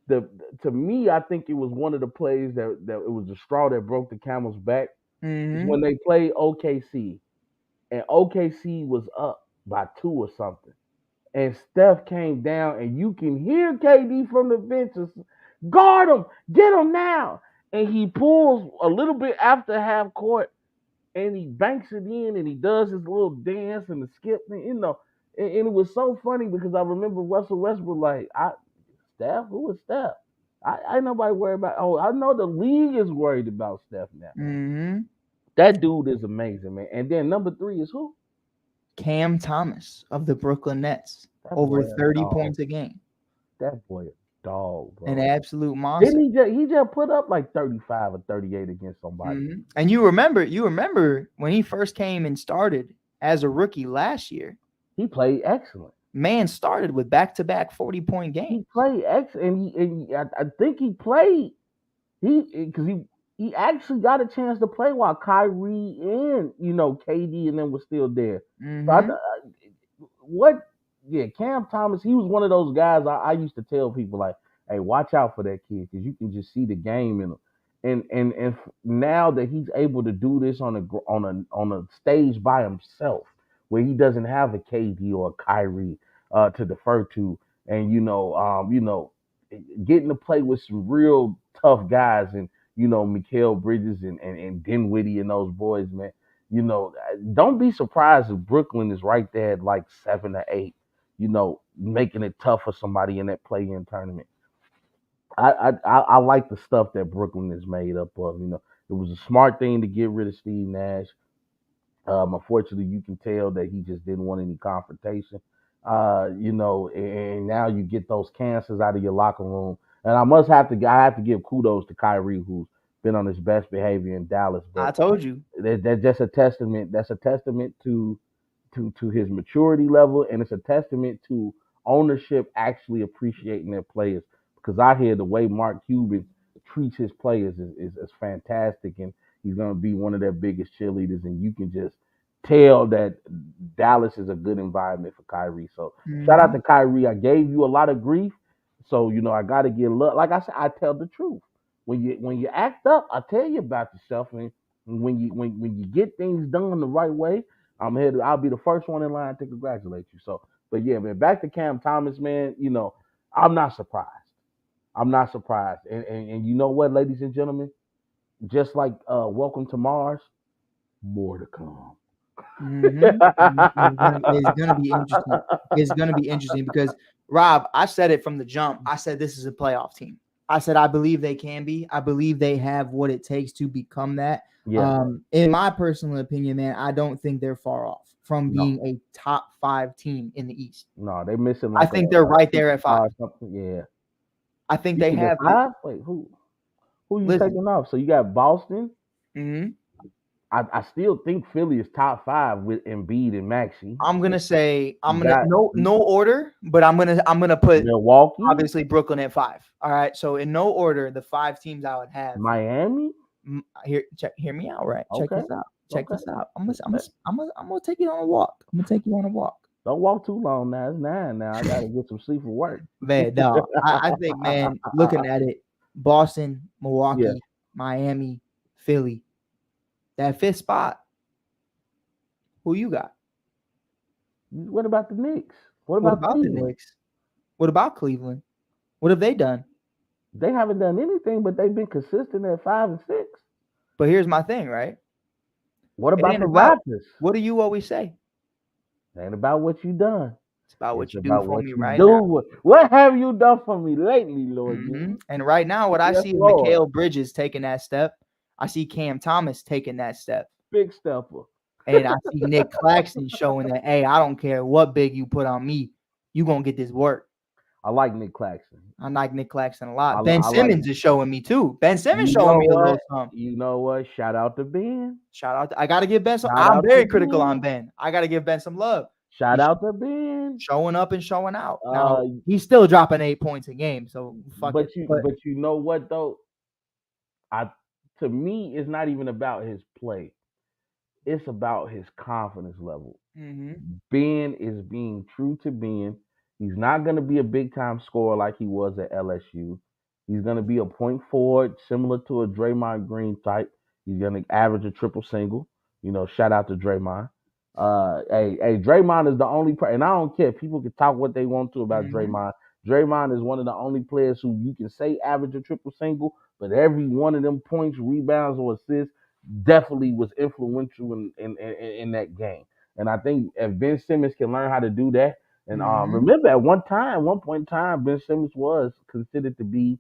to me. I think it was one of the plays that it was the straw that broke the camel's back. Is when they played OKC, and OKC was up by 2 or something, and Steph came down, and you can hear KD from the benches, guard him, get him now, and he pulls a little bit after half court, and he banks it in, and he does his little dance and the skip thing, and it was so funny because I remember Russell Westbrook like, Steph, who is Steph? I ain't nobody worried about. Oh, I know the league is worried about Steph now. Mm-hmm. That dude is amazing, man. And then number 3 is who? Cam Thomas of the Brooklyn Nets. Over 30 points a game. That boy a dog, bro. An absolute monster. Didn't he just put up like 35 or 38 against somebody? Mm-hmm. And you remember when he first came and started as a rookie last year. He played excellent. Man started with back-to-back 40-point games. He played excellent, and I think he played because he actually got a chance to play while Kyrie and KD and them was still there. Mm-hmm. So Cam Thomas, he was one of those guys I used to tell people like, hey, watch out for that kid because you can just see the game in him. And now that he's able to do this on a stage by himself, where he doesn't have a KD or a Kyrie to defer to, and getting to play with some real tough guys, and Mikal Bridges and Dinwiddie and those boys, man. Don't be surprised if Brooklyn is right there at like 7 or 8. Making it tough for somebody in that play-in tournament. I like the stuff that Brooklyn is made up of. It was a smart thing to get rid of Steve Nash. Unfortunately, you can tell that he just didn't want any confrontation. And now you get those cancers out of your locker room. And I have to give kudos to Kyrie, who's been on his best behavior in Dallas. But I told you. That's just a testament. That's a testament to his maturity level, and it's a testament to ownership actually appreciating their players. Because I hear the way Mark Cuban treats his players is fantastic, and he's going to be one of their biggest cheerleaders. And you can just tell that Dallas is a good environment for Kyrie. So shout out to Kyrie. I gave you a lot of grief, so I got to get love. Like I said, I tell the truth. When you act up, I tell you about yourself, and when you get things done the right way, I'll be the first one in line to congratulate you. So, but yeah, man, back to Cam Thomas, man. I'm not surprised. I'm not surprised. And you know what, ladies and gentlemen, just like Welcome to Mars, more to come. Mm-hmm. It's gonna be interesting. It's gonna be interesting because Rob, I said it from the jump. I said this is a playoff team. I said I believe they can be. I believe they have what it takes to become that. Yeah. In my personal opinion, man, I don't think they're far off from being a top 5 team in the East. No, they're missing. I think they're right there at 5. Yeah. I think they have 5. Wait, who you taking off? So you got Boston. Mm-hmm. I still think Philly is top 5 with Embiid and Maxey. I'm gonna say no order, but I'm gonna put Milwaukee, obviously Brooklyn at 5. All right, so in no order, the 5 teams I would have Miami. Hear me out, right? Okay. Check this out. I'm gonna take you on a walk. I'm gonna take you on a walk. Don't walk too long now. It's 9 now. I gotta get some sleep for work. Man, no, I think, man, looking at it, Boston, Milwaukee, Miami, Philly. That 5th spot, who you got? What about the Knicks? What about the Knicks? What about Cleveland? What have they done? They haven't done anything, but they've been consistent at 5 and 6. But here's my thing, right? What about the Raptors? What do you always say? It ain't about what you done. It's about what It's you do about for what me you right now. do. What have you done for me lately, Lord Jesus? And right now, what I Yes, see is Lord. Mikal Bridges taking that step. I see Cam Thomas taking that step. Big stepper. And I see Nick Claxton showing that, hey, I don't care what big you put on me. You going to get this work. I like Nick Claxton. I like Nick Claxton a lot. I Ben like. Simmons is showing me too. Ben Simmons You showing know me a little what? something. You know what? Shout out to Ben. Shout out. I got to give Ben some. Shout I'm out to very critical on Ben. Ben. I got to give Ben some love. Shout He's out to Ben. showing up and showing out. Now, Uh, he's still dropping 8 points a game, so fuck it. but you know what though? To me, it's not even about his play. It's about his confidence level. Ben is being true to Ben. He's not going to be a big time scorer like he was at LSU. He's going to be a point forward, similar to a Draymond Green type. He's going to average a triple single. You know, shout out to Draymond. Hey, Draymond is the only and I don't care. People can talk what they want to about Draymond. Draymond is one of the only players who you can say average a triple single, but every one of them points, rebounds, or assists definitely was influential in that game. And I think if Ben Simmons can learn how to do that, and remember at one point in time, Ben Simmons was considered to be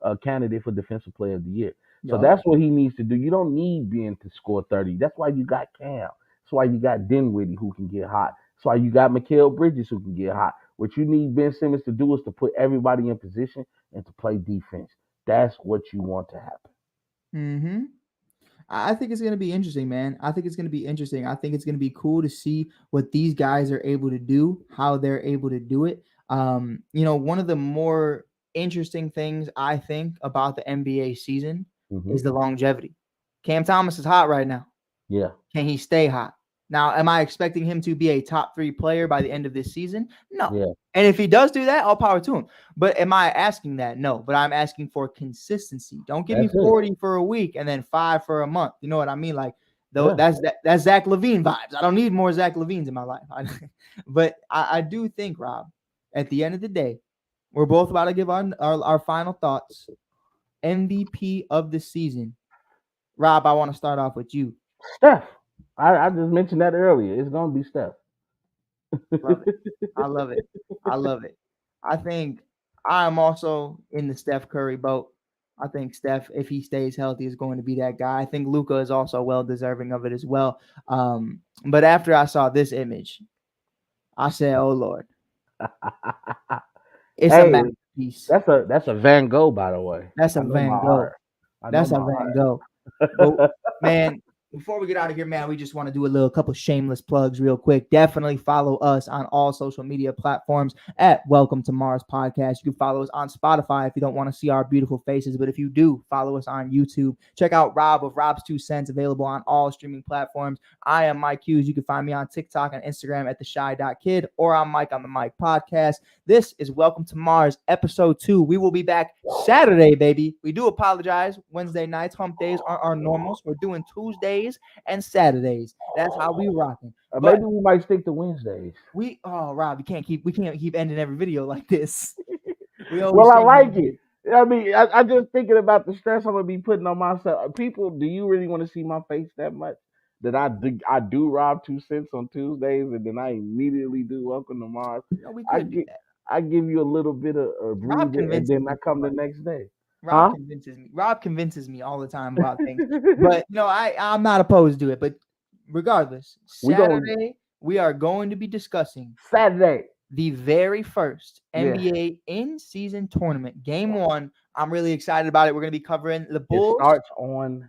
a candidate for Defensive Player of the Year. So that's what he needs to do. You don't need Ben to score 30. That's why you got Cam. That's why you got Dinwiddie who can get hot. That's why you got Mikal Bridges who can get hot. What you need Ben Simmons to do is to put everybody in position and to play defense. That's what you want to happen. I think it's going to be interesting, man. I think it's going to be interesting. I think it's going to be cool to see what these guys are able to do, how they're able to do it. One of the more interesting things I think about the NBA season is the longevity. Cam Thomas is hot right now. Yeah. Can he stay hot? Now, am I expecting him to be a top 3 player by the end of this season? No. Yeah. And if he does do that, all power to him. But am I asking that? No. But I'm asking for consistency. Don't give me 40 for a week and then 5 for a month. You know what I mean? Like, though, that's Zach LaVine vibes. I don't need more Zach LaVines in my life. But I do think, Rob, at the end of the day, we're both about to give our final thoughts. MVP of the season. Rob, I want to start off with you. Steph. I just mentioned that earlier. It's going to be Steph. Love it. I love it. I love it. I think I'm also in the Steph Curry boat. I think Steph, if he stays healthy, is going to be that guy. I think Luka is also well deserving of it as well. But after I saw this image, I said, "Oh Lord, it's a masterpiece." That's a Van Gogh, by the way. That's a Van Gogh. That's a Van Gogh. But man, before we get out of here, man, we just want to do a couple shameless plugs real quick. Definitely follow us on all social media platforms at Welcome to Mars Podcast. You can follow us on Spotify if you don't want to see our beautiful faces. But if you do, follow us on YouTube. Check out Rob of Rob's 2 Cents, available on all streaming platforms. I am Mike Hughes. You can find me on TikTok and Instagram at theshy.kid, or I'm Mike on the Mike Podcast. This is Welcome to Mars, episode 2. We will be back Saturday, baby. We do apologize. Wednesday nights, hump days aren't our normals. We're doing Tuesdays and Saturdays. That's how we rocking. Maybe we might stick to Wednesdays. Rob, we can't keep ending every video like this. Well, I like it. I mean, I just thinking about the stress I'm gonna be putting on myself. People, do you really want to see my face that much? That I do Rob 2 Cents on Tuesdays, and then I immediately do Welcome to Mars. We could do that. I give you a little bit of a breather, and then I come the next day. Rob convinces me all the time about things. But I'm not opposed to it. But regardless, Saturday we are going to be discussing the very first NBA in-season tournament, Game 1. I'm really excited about it. We're going to be covering the Bulls. It starts on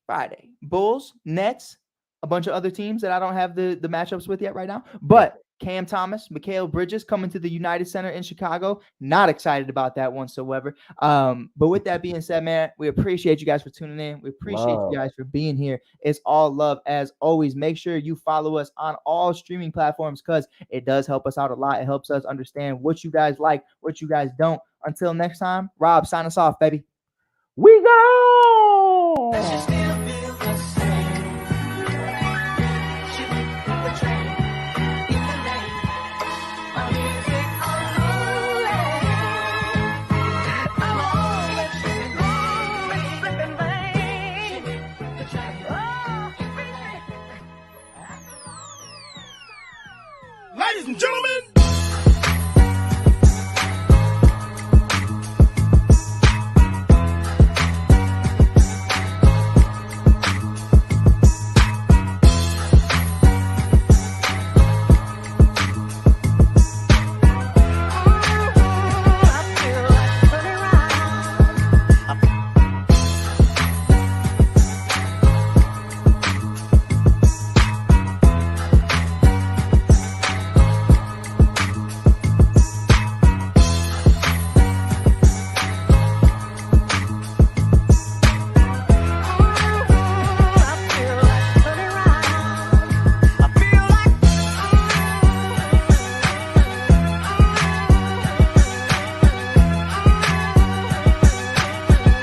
Friday. Bulls, Nets, a bunch of other teams that I don't have the matchups with yet right now. But Cam Thomas, Mikal Bridges coming to the United Center in Chicago. Not excited about that whatsoever. But with that being said, man, we appreciate you guys for tuning in. We appreciate you guys for being here. It's all love as always. Make sure you follow us on all streaming platforms because it does help us out a lot. It helps us understand what you guys like, what you guys don't. Until next time, Rob, sign us off, baby. We go. Ladies ladies and gentlemen.